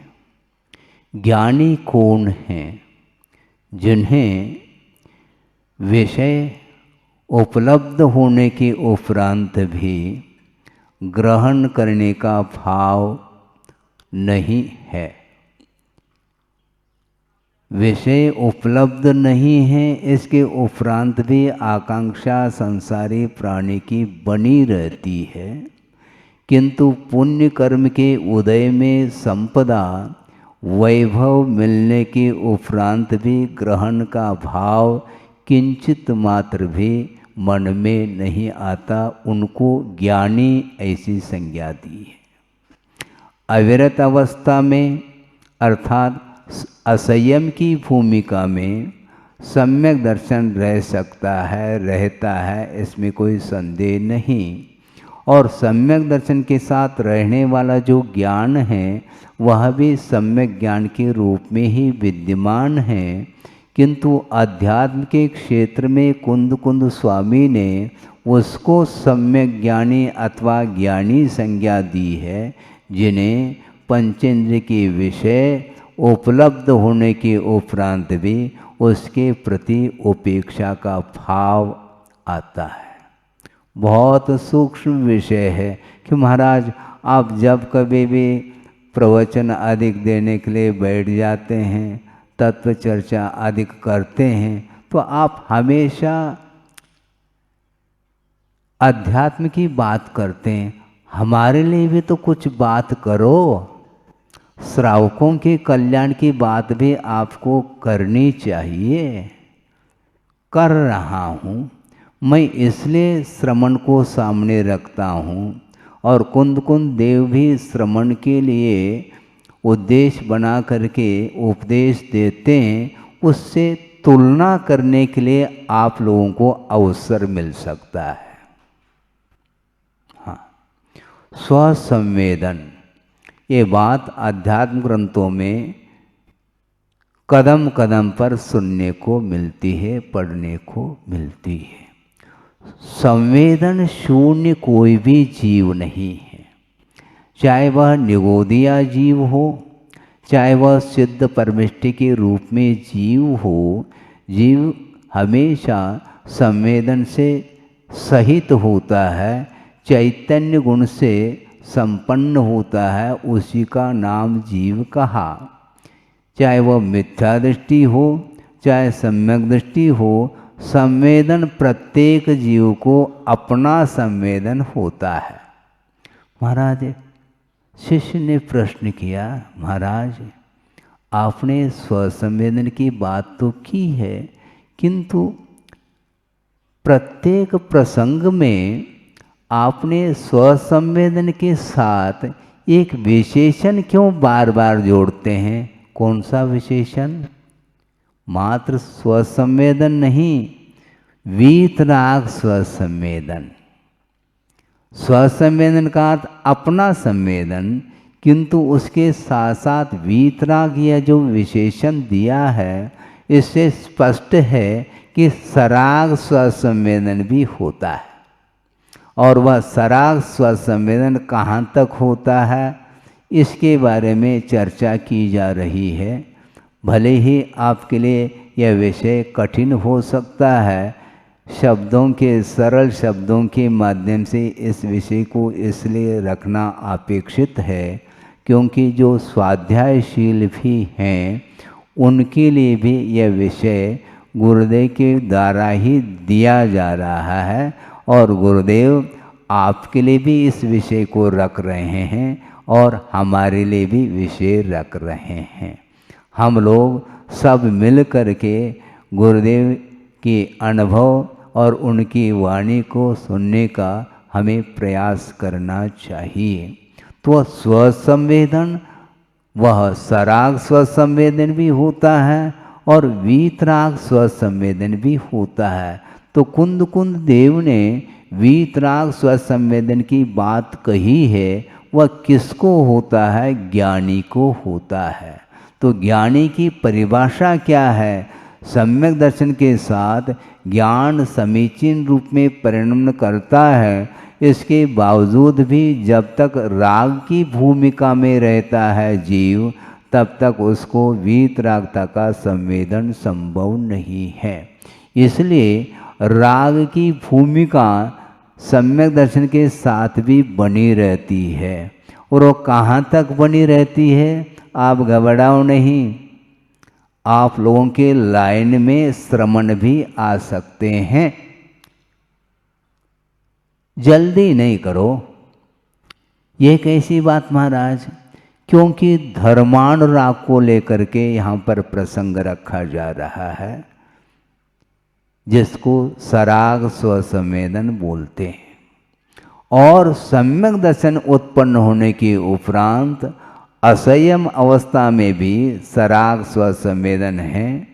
ज्ञानी कौन हैं? जिन्हें विषय उपलब्ध होने के उपरांत भी ग्रहण करने का भाव नहीं है। विषय उपलब्ध नहीं है, इसके उपरांत भी आकांक्षा संसारी प्राणी की बनी रहती है, किंतु पुण्य कर्म के उदय में संपदा वैभव मिलने के उपरांत भी ग्रहण का भाव किंचित मात्र भी मन में नहीं आता। उनको ज्ञानी ऐसी संज्ञा दी है। अविरत अवस्था में अर्थात असंयम की भूमिका में सम्यक दर्शन रह सकता है, रहता है, इसमें कोई संदेह नहीं। और सम्यक दर्शन के साथ रहने वाला जो ज्ञान है वह भी सम्यक ज्ञान के रूप में ही विद्यमान है, किंतु अध्यात्म के क्षेत्र में कुंद कुंद स्वामी ने उसको सम्यक ज्ञानी अथवा ज्ञानी संज्ञा दी है, जिन्हें पंचेंद्र के विषय उपलब्ध होने के उपरांत भी उसके प्रति उपेक्षा का भाव आता है। बहुत सूक्ष्म विषय है कि महाराज आप जब कभी भी प्रवचन अधिक देने के लिए बैठ जाते हैं, तत्व चर्चा अधिक करते हैं, तो आप हमेशा अध्यात्म की बात करते हैं। हमारे लिए भी तो कुछ बात करो। श्रावकों के कल्याण की बात भी आपको करनी चाहिए। कर रहा हूँ मैं, इसलिए श्रवण को सामने रखता हूँ। और कुंद कुंद देव भी श्रवण के लिए उद्देश्य बना करके उपदेश देते हैं, उससे तुलना करने के लिए आप लोगों को अवसर मिल सकता है। हाँ, स्वसंवेदन, ये बात अध्यात्म ग्रंथों में कदम कदम पर सुनने को मिलती है, पढ़ने को मिलती है। संवेदन शून्य कोई भी जीव नहीं है, चाहे वह निगोदिया जीव हो, चाहे वह सिद्ध परमिष्टि के रूप में जीव हो। जीव हमेशा संवेदन से सहित होता है, चैतन्य गुण से संपन्न होता है, उसी का नाम जीव कहा। चाहे वह मिथ्या दृष्टि हो, चाहे सम्यक दृष्टि हो, संवेदन प्रत्येक जीव को अपना संवेदन होता है। महाराज, शिष्य ने प्रश्न किया, महाराज आपने स्वसंवेदन की बात तो की है, किंतु प्रत्येक प्रसंग में आपने स्वसंवेदन के साथ एक विशेषण क्यों बार बार जोड़ते हैं? कौन सा विशेषण? मात्र स्वसंवेदन नहीं, वीतराग स्वसंवेदन। स्वसंवेदन का अर्थ अपना संवेदन, किंतु उसके साथ साथ वीतराग यह जो विशेषण दिया है, इससे स्पष्ट है कि सराग स्वसंवेदन भी होता है। और वह सराग स्वसंवेदन कहाँ तक होता है, इसके बारे में चर्चा की जा रही है। भले ही आपके लिए यह विषय कठिन हो सकता है, शब्दों के सरल शब्दों के माध्यम से इस विषय को इसलिए रखना अपेक्षित है क्योंकि जो स्वाध्यायशील भी हैं उनके लिए भी यह विषय गुरुदेव के द्वारा ही दिया जा रहा है, और गुरुदेव आपके लिए भी इस विषय को रख रहे हैं और हमारे लिए भी विषय रख रहे हैं। हम लोग सब मिल कर के गुरुदेव के अनुभव और उनकी वाणी को सुनने का हमें प्रयास करना चाहिए। तो स्वसंवेदन, वह सराग स्वसंवेदन भी होता है और वीतराग स्वसंवेदन भी होता है। तो कुंद कुंद देव ने वीतराग स्वसंवेदन की बात कही है, वह किसको होता है? ज्ञानी को होता है। तो ज्ञानी की परिभाषा क्या है? सम्यक दर्शन के साथ ज्ञान समीचीन रूप में परिणमन करता है, इसके बावजूद भी जब तक राग की भूमिका में रहता है जीव, तब तक उसको वीतरागता का संवेदन संभव नहीं है। इसलिए राग की भूमिका सम्यक दर्शन के साथ भी बनी रहती है। और वो कहाँ तक बनी रहती है? आप घबराओ नहीं, आप लोगों के लाइन में श्रवण भी आ सकते हैं। जल्दी नहीं करो। ये कैसी बात महाराज? क्योंकि धर्माण राग को लेकर के यहाँ पर प्रसंग रखा जा रहा है, जिसको सराग स्वसंवेदन बोलते हैं। और सम्यक दर्शन उत्पन्न होने के उपरांत असंयम अवस्था में भी सराग स्वसंवेदन है,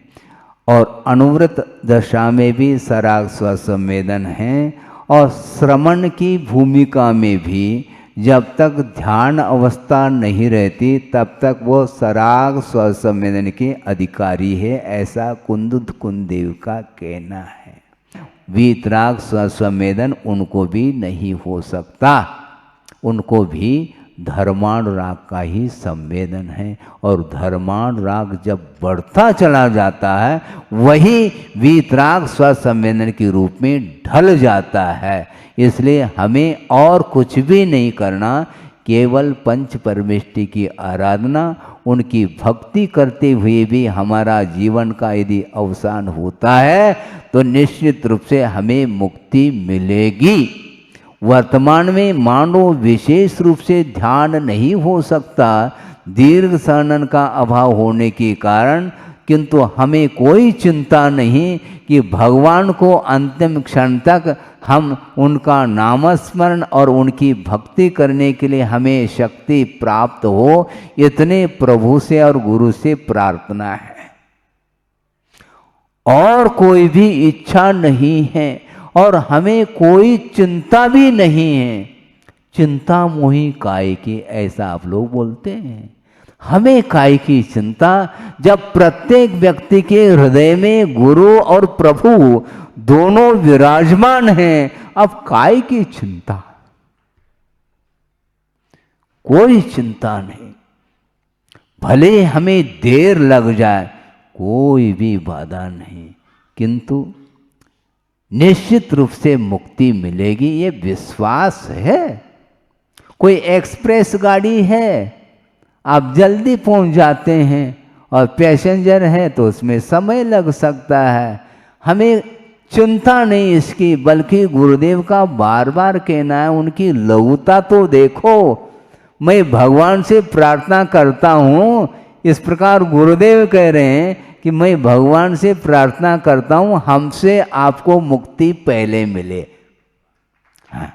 और अनुव्रत दशा में भी सराग स्वसंवेदन है, और श्रवण की भूमिका में भी जब तक ध्यान अवस्था नहीं रहती तब तक वो सराग स्वसंवेदन के अधिकारी है, ऐसा कुंद कुंदेव का कहना है। वीतराग स्वसंवेदन उनको भी नहीं हो सकता, उनको भी धर्माण राग का ही संवेदन है। और धर्माण राग जब बढ़ता चला जाता है, वही वीतराग स्वसंवेदन के रूप में ढल जाता है। इसलिए हमें और कुछ भी नहीं करना, केवल पंच परमेष्टि की आराधना, उनकी भक्ति करते हुए भी हमारा जीवन का यदि अवसान होता है तो निश्चित रूप से हमें मुक्ति मिलेगी। वर्तमान में मानो विशेष रूप से ध्यान नहीं हो सकता दीर्घ सहनन का अभाव होने के कारण, किंतु हमें कोई चिंता नहीं कि भगवान को अंतिम क्षण तक हम उनका नामस्मरण और उनकी भक्ति करने के लिए हमें शक्ति प्राप्त हो, इतने प्रभु से और गुरु से प्रार्थना है। और कोई भी इच्छा नहीं है और हमें कोई चिंता भी नहीं है। चिंता मोहि काय की, ऐसा आप लोग बोलते हैं। हमें काय की चिंता, जब प्रत्येक व्यक्ति के हृदय में गुरु और प्रभु दोनों विराजमान हैं, अब काय की चिंता? कोई चिंता नहीं। भले हमें देर लग जाए, कोई भी बाधा नहीं, किंतु निश्चित रूप से मुक्ति मिलेगी, ये विश्वास है। कोई एक्सप्रेस गाड़ी है, आप जल्दी पहुंच जाते हैं, और पैसेंजर है तो उसमें समय लग सकता है। हमें चिंता नहीं इसकी, बल्कि गुरुदेव का बार बार कहना है, उनकी लघुता तो देखो। मैं भगवान से प्रार्थना करता हूँ इस प्रकार गुरुदेव कह रहे हैं कि मैं भगवान से प्रार्थना करता हूं हमसे आपको मुक्ति पहले मिले। हाँ।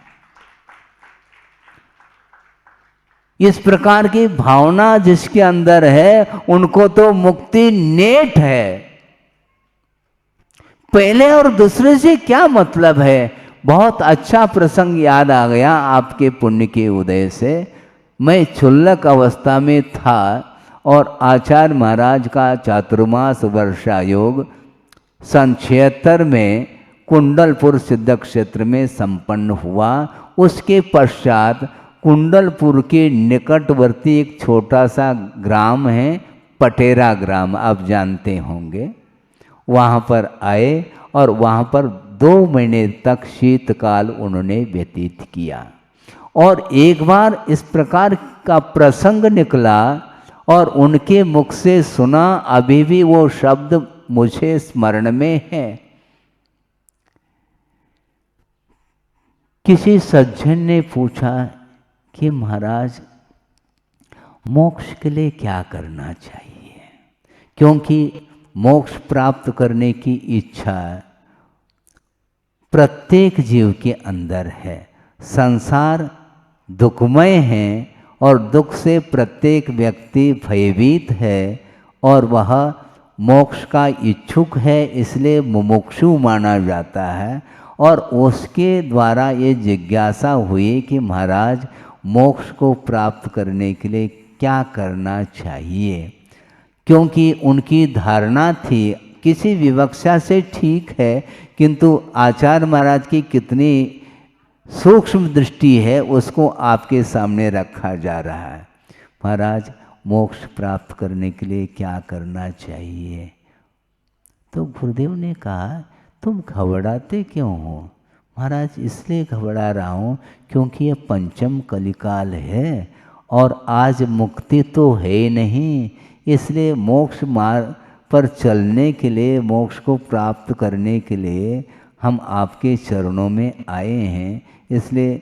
इस प्रकार की भावना जिसके अंदर है उनको तो मुक्ति नेट है। पहले और दूसरे से क्या मतलब है। बहुत अच्छा प्रसंग याद आ गया आपके पुण्य के उदय से। मैं क्षुल्लक अवस्था में था और आचार्य महाराज का चातुर्मास वर्षा योग सन 76 में कुंडलपुर सिद्ध क्षेत्र में संपन्न हुआ। उसके पश्चात कुंडलपुर के निकटवर्ती एक छोटा सा ग्राम है पटेरा ग्राम, आप जानते होंगे। वहाँ पर आए और वहाँ पर 2 महीने तक शीतकाल उन्होंने व्यतीत किया। और एक बार इस प्रकार का प्रसंग निकला और उनके मुख से सुना, अभी भी वो शब्द मुझे स्मरण में है। किसी सज्जन ने पूछा कि महाराज मोक्ष के लिए क्या करना चाहिए, क्योंकि मोक्ष प्राप्त करने की इच्छा प्रत्येक जीव के अंदर है। संसार दुखमय है और दुख से प्रत्येक व्यक्ति भयभीत है और वह मोक्ष का इच्छुक है, इसलिए मुमुक्षु माना जाता है। और उसके द्वारा ये जिज्ञासा हुई कि महाराज मोक्ष को प्राप्त करने के लिए क्या करना चाहिए, क्योंकि उनकी धारणा थी, किसी विवक्षा से ठीक है किंतु आचार्य महाराज की कितनी सूक्ष्म दृष्टि है उसको आपके सामने रखा जा रहा है। महाराज मोक्ष प्राप्त करने के लिए क्या करना चाहिए। तो गुरुदेव ने कहा तुम घबराते क्यों हो। महाराज इसलिए घबरा रहा हूँ क्योंकि ये पंचम कलिकाल है और आज मुक्ति तो है ही नहीं, इसलिए मोक्ष मार्ग पर चलने के लिए, मोक्ष को प्राप्त करने के लिए हम आपके चरणों में आए हैं, इसलिए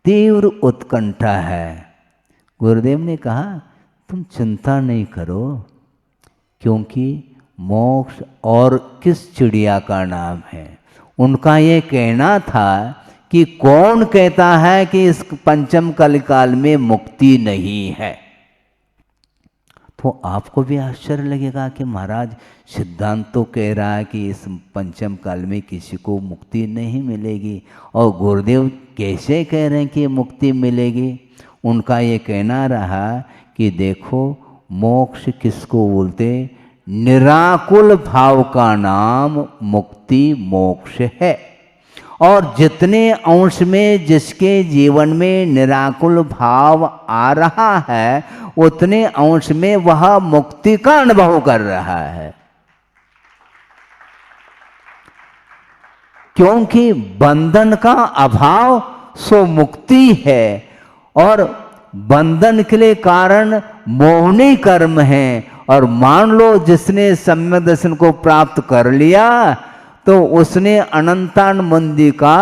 तीव्र उत्कंठा है। गुरुदेव ने कहा तुम चिंता नहीं करो, क्योंकि मोक्ष और किस चिड़िया का नाम है। उनका ये कहना था कि कौन कहता है कि इस पंचम कलिकाल में मुक्ति नहीं है। तो आपको भी आश्चर्य लगेगा कि महाराज सिद्धांत तो कह रहा है कि इस पंचम काल में किसी को मुक्ति नहीं मिलेगी, और गुरुदेव कैसे कह रहे हैं कि मुक्ति मिलेगी। उनका ये कहना रहा कि देखो मोक्ष किसको बोलते, निराकुल भाव का नाम मुक्ति मोक्ष है। और जितने अंश में जिसके जीवन में निराकुल भाव आ रहा है उतने अंश में वह मुक्ति का अनुभव कर रहा है, क्योंकि बंधन का अभाव सो मुक्ति है। और बंधन के लिए कारण मोहनी कर्म है। और मान लो जिसने सम्यक दर्शन को प्राप्त कर लिया तो उसने अनंतान बंदी का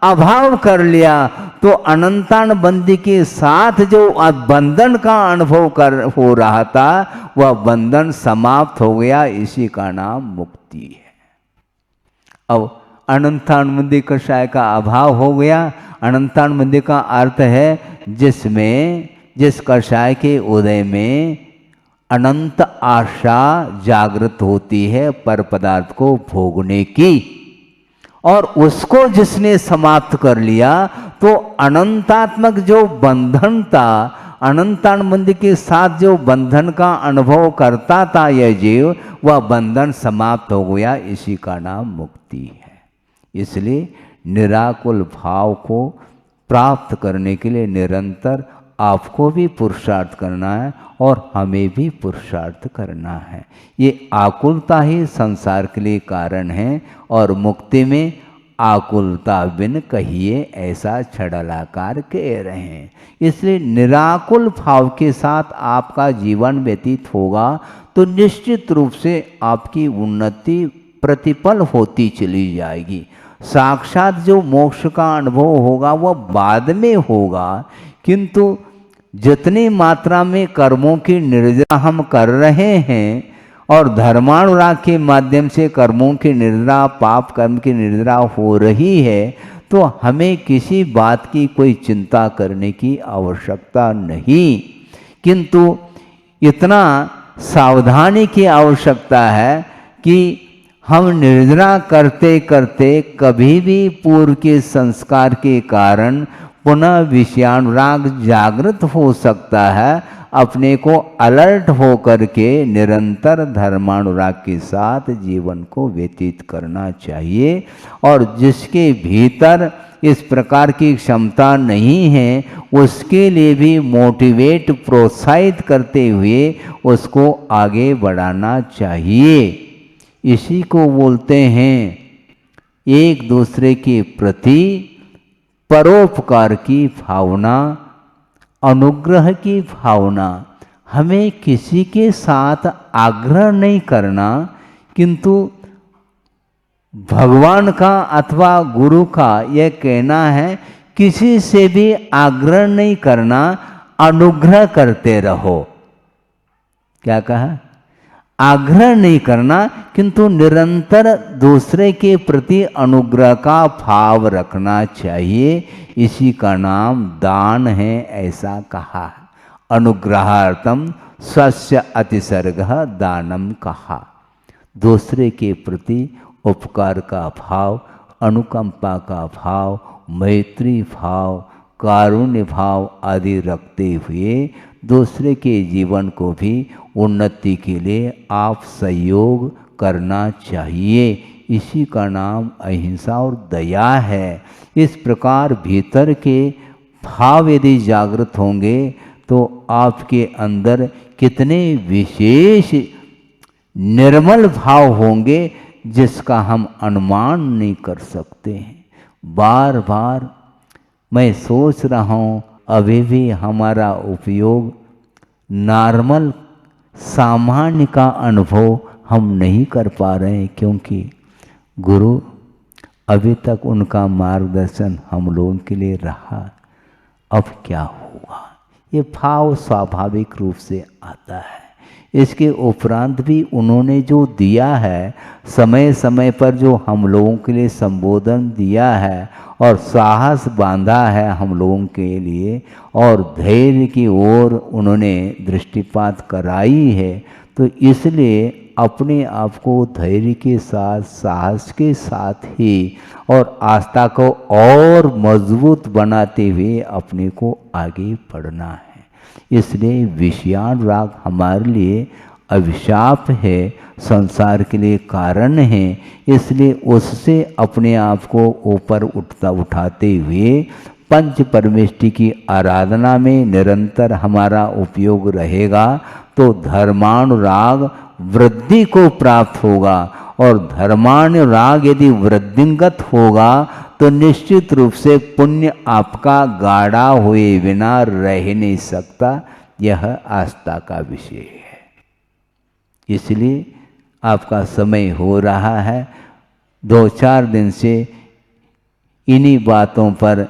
अभाव कर लिया, तो अनंतान बंदी के साथ जो बंधन का अनुभव हो रहा था वह बंधन समाप्त हो गया, इसी का नाम मुक्ति है। अब अनंतान बंदी कषाय का अभाव हो गया। अनंतान बंदी का अर्थ है जिस कषाय के उदय में अनंत आशा जागृत होती है पर पदार्थ को भोगने की, और उसको जिसने समाप्त कर लिया तो अनंतात्मक जो बंधन था, अनंतान बंदी के साथ जो बंधन का अनुभव करता था यह जीव, वह बंधन समाप्त हो गया, इसी का नाम मुक्ति है। इसलिए निराकुल भाव को प्राप्त करने के लिए निरंतर आपको भी पुरुषार्थ करना है और हमें भी पुरुषार्थ करना है। ये आकुलता ही संसार के लिए कारण है, और मुक्ति में आकुलता बिन कहिए ऐसा छड़लाकार कह रहे हैं। इसलिए निराकुल भाव के साथ आपका जीवन व्यतीत होगा तो निश्चित रूप से आपकी उन्नति प्रतिपल होती चली जाएगी। साक्षात जो मोक्ष का अनुभव होगा वह बाद में होगा, किंतु जितनी मात्रा में कर्मों की निर्जरा हम कर रहे हैं और धर्मानुराग के माध्यम से कर्मों की निर्जरा, पाप कर्म की निर्जरा हो रही है, तो हमें किसी बात की कोई चिंता करने की आवश्यकता नहीं। किंतु इतना सावधानी की आवश्यकता है कि हम निर्जरा करते करते कभी भी पूर्व के संस्कार के कारण पुनः विषयानुराग जागृत हो सकता है। अपने को अलर्ट हो करके निरंतर धर्मानुराग के साथ जीवन को व्यतीत करना चाहिए। और जिसके भीतर इस प्रकार की क्षमता नहीं है, उसके लिए भी मोटिवेट, प्रोत्साहित करते हुए उसको आगे बढ़ाना चाहिए। इसी को बोलते हैं एक दूसरे के प्रति परोपकार की भावना, अनुग्रह की भावना। हमें किसी के साथ आग्रह नहीं करना, किंतु भगवान का अथवा गुरु का यह कहना है, किसी से भी आग्रह नहीं करना, अनुग्रह करते रहो। क्या कहा? आग्रह नहीं करना, किंतु निरंतर दूसरे के प्रति अनुग्रह का भाव रखना चाहिए। इसी का नाम दान है, ऐसा कहा। अनुग्रहार्थम स्वस्य अतिसर्गः दानम कहा। दूसरे के प्रति उपकार का भाव, अनुकंपा का भाव, मैत्री भाव, कारुण्य भाव आदि रखते हुए दूसरे के जीवन को भी उन्नति के लिए आप सहयोग करना चाहिए। इसी का नाम अहिंसा और दया है। इस प्रकार भीतर के भाव यदि जागृत होंगे तो आपके अंदर कितने विशेष निर्मल भाव होंगे जिसका हम अनुमान नहीं कर सकते हैं। बार बार मैं सोच रहा हूँ, अभी भी हमारा उपयोग नॉर्मल सामान्य का अनुभव हम नहीं कर पा रहे हैं, क्योंकि गुरु अभी तक उनका मार्गदर्शन हम लोगों के लिए रहा। अब क्या हुआ? ये भाव स्वाभाविक रूप से आता है। इसके उपरांत भी उन्होंने जो दिया है, समय समय पर जो हम लोगों के लिए संबोधन दिया है और साहस बांधा है हम लोगों के लिए, और धैर्य की ओर उन्होंने दृष्टिपात कराई है, तो इसलिए अपने आप को धैर्य के साथ, साहस के साथ ही और आस्था को और मजबूत बनाते हुए अपने को आगे बढ़ना है। इसलिए विषयानुराग हमारे लिए अभिशाप है, संसार के लिए कारण है। इसलिए उससे अपने आप को ऊपर उठाते हुए पंच परमेष्टि की आराधना में निरंतर हमारा उपयोग रहेगा, तो धर्मानुराग वृद्धि को प्राप्त होगा। और धर्मानुराग यदि वृद्धिंगत होगा तो निश्चित रूप से पुण्य आपका गाढ़ा हुए बिना रह नहीं सकता। यह आस्था का विषय है। इसलिए आपका समय हो रहा है, 2-4 दिन से इन्हीं बातों पर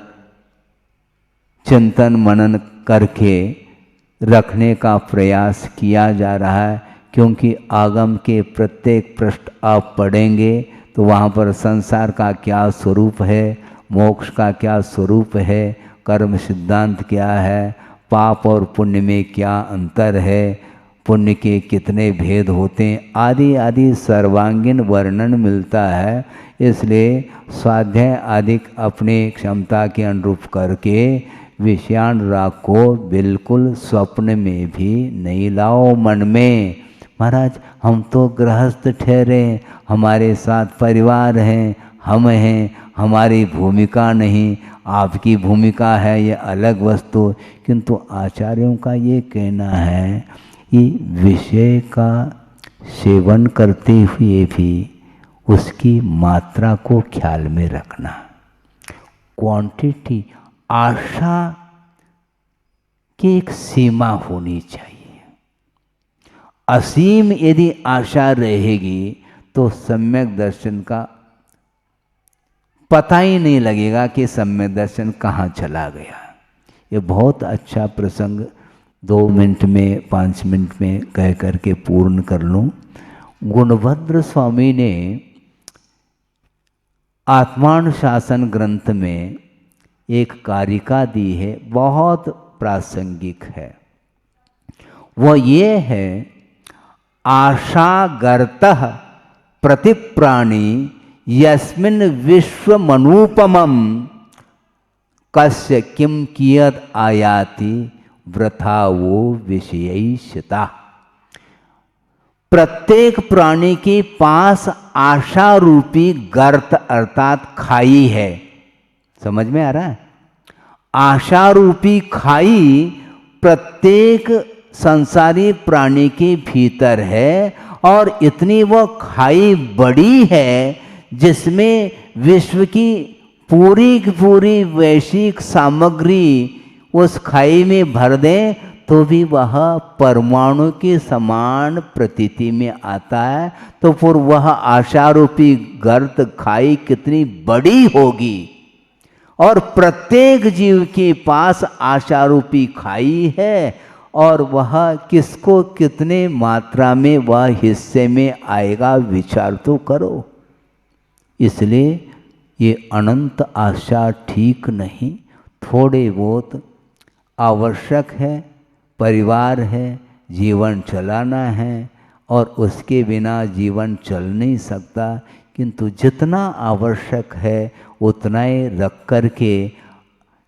चिंतन मनन करके रखने का प्रयास किया जा रहा है, क्योंकि आगम के प्रत्येक पृष्ठ आप पढ़ेंगे तो वहाँ पर संसार का क्या स्वरूप है, मोक्ष का क्या स्वरूप है, कर्म सिद्धांत क्या है, पाप और पुण्य में क्या अंतर है, पुण्य के कितने भेद होते हैं, आदि आदि सर्वांगीण वर्णन मिलता है। इसलिए स्वाध्याय आदि अपने क्षमता के अनुरूप करके विषयानुराग को बिल्कुल स्वप्न में भी नहीं लाओ मन में। महाराज हम तो गृहस्थ ठहरे, हमारे साथ परिवार हैं, हम हैं, हमारी भूमिका नहीं, आपकी भूमिका है, ये अलग वस्तु। किंतु आचार्यों का ये कहना है कि विषय का सेवन करते हुए भी उसकी मात्रा को ख्याल में रखना। क्वांटिटी, आशा की एक सीमा होनी चाहिए। असीम यदि आशा रहेगी तो सम्यक दर्शन का पता ही नहीं लगेगा कि सम्यक दर्शन कहाँ चला गया। ये बहुत अच्छा प्रसंग 2 मिनट में 5 मिनट में कह करके पूर्ण कर लूँ। गुणभद्र स्वामी ने आत्मानुशासन ग्रंथ में एक कारिका दी है, बहुत प्रासंगिक है। वो ये है, आशागर्तः प्रतिप्राणी यस्मिन् विश्वमनूपमं कस्य किम कियद आयाति वृथा वो विषयिष्यता। प्रत्येक प्राणी के पास आशा रूपी गर्त अर्थात खाई है। समझ में आ रहा है? आशा रूपी खाई प्रत्येक संसारी प्राणी के भीतर है, और इतनी वो खाई बड़ी है जिसमें विश्व की पूरी वैश्विक सामग्री उस खाई में भर दें तो भी वह परमाणु के समान प्रतीति में आता है। तो फिर वह आशारूपी गर्त खाई कितनी बड़ी होगी। और प्रत्येक जीव के पास आशारूपी खाई है, और वह किसको कितने मात्रा में वह हिस्से में आएगा विचार तो करो। इसलिए ये अनंत आशा ठीक नहीं, थोड़े बहुत आवश्यक है। परिवार है, जीवन चलाना है, और उसके बिना जीवन चल नहीं सकता। किंतु जितना आवश्यक है उतना ही रख करके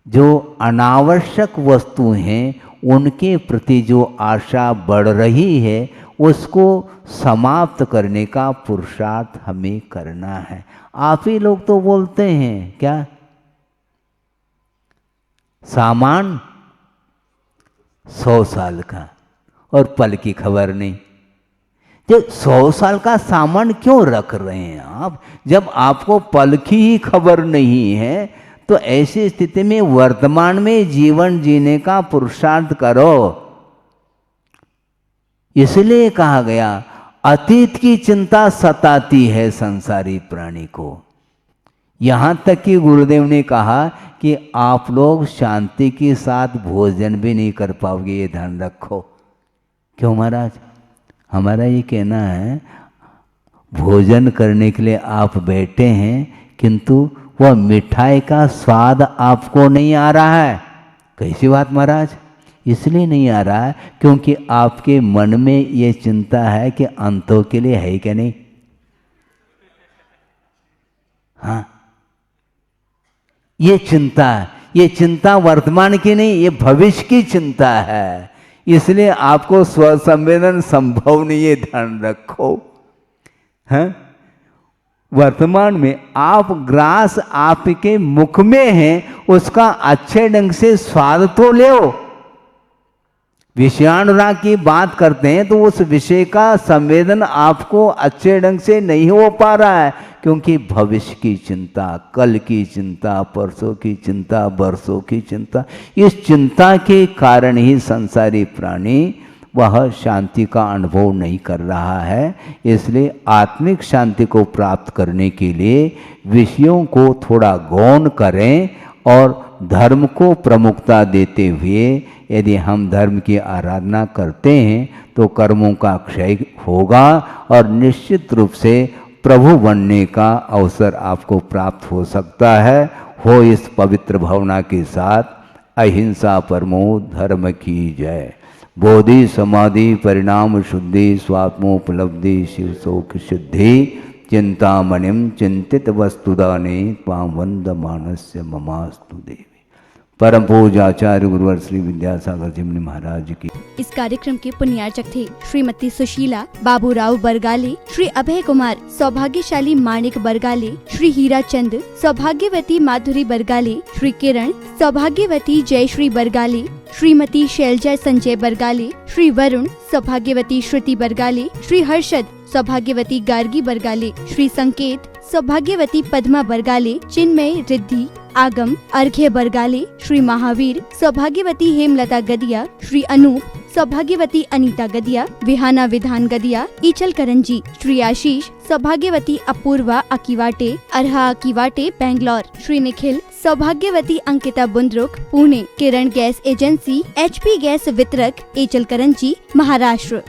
जो अनावश्यक वस्तु हैं उनके प्रति जो आशा बढ़ रही है उसको समाप्त करने का पुरुषार्थ हमें करना है। आप ही लोग तो बोलते हैं क्या, सामान 100 साल का और पल की खबर नहीं। तो 100 साल का सामान क्यों रख रहे हैं आप, जब आपको पल की ही खबर नहीं है? तो ऐसी स्थिति में वर्तमान में जीवन जीने का पुरुषार्थ करो। इसलिए कहा गया, अतीत की चिंता सताती है संसारी प्राणी को। यहां तक कि गुरुदेव ने कहा कि आप लोग शांति के साथ भोजन भी नहीं कर पाओगे, ये ध्यान रखो। क्यों महाराज? हमारा ये कहना है, भोजन करने के लिए आप बैठे हैं किंतु वह मिठाई का स्वाद आपको नहीं आ रहा है। कैसी बात महाराज? इसलिए नहीं आ रहा है क्योंकि आपके मन में ये चिंता है कि अंतों के लिए है क्या नहीं। हाँ, ये चिंता वर्तमान की नहीं, ये भविष्य की चिंता है। इसलिए आपको स्वसंवेदन संभव नहीं है, ध्यान रखो। हैं? वर्तमान में आप ग्रास आपके मुख में है, उसका अच्छे ढंग से स्वाद तो लो। विषयानुराग की बात करते हैं तो उस विषय का संवेदन आपको अच्छे ढंग से नहीं हो पा रहा है, क्योंकि भविष्य की चिंता, कल की चिंता, परसों की चिंता, वर्षों की चिंता, इस चिंता के कारण ही संसारी प्राणी वह शांति का अनुभव नहीं कर रहा है। इसलिए आत्मिक शांति को प्राप्त करने के लिए विषयों को थोड़ा गौण करें और धर्म को प्रमुखता देते हुए यदि हम धर्म की आराधना करते हैं तो कर्मों का क्षय होगा और निश्चित रूप से प्रभु बनने का अवसर आपको प्राप्त हो सकता है। हो इस पवित्र भावना के साथ अहिंसा परमो धर्म की जय। बोधि समाधि परिणाम शुद्धि स्वात्मोपलब्धि शिव शोक सिद्धि चिंतामणिम चिंतित वस्तुदाने त्वां वंदमानस्य ममास्तु देवी। परम पूज्य आचार्य गुरुवर श्री विद्यासागर जी महाराज की। इस कार्यक्रम के पुण्यार्चक थे श्रीमती सुशीला बाबूराव बरगाले, श्री अभय कुमार सौभाग्यशाली माणिक बरगाले, श्री हीरा चंद सौभाग्यवती माधुरी बरगाले, श्री किरण सौभाग्यवती जयश्री बरगाले, श्रीमती शैलजा संजय बरगाले, श्री वरुण सौभाग्यवती श्रुति बरगाले, श्री हर्षद सौभाग्यवती गार्गी बरगाले, श्री संकेत सौभाग्यवती पद्मा बरगाले, चिन्मय रिद्धि आगम अर्घ्य बरगाले, श्री महावीर सौभाग्यवती हेमलता गदिया, श्री अनूप सौभाग्यवती अनीता गदिया, विहाना विधान गदिया ईचल करंजी, श्री आशीष सौभाग्यवती अपूर्वा अकीवाटे अरहा अकीवाटे बैंगलोर, श्री निखिल सौभाग्यवती अंकिता बुंद्रुक पुणे, किरण गैस एजेंसी HP गैस वितरक एचल करंजी महाराष्ट्र।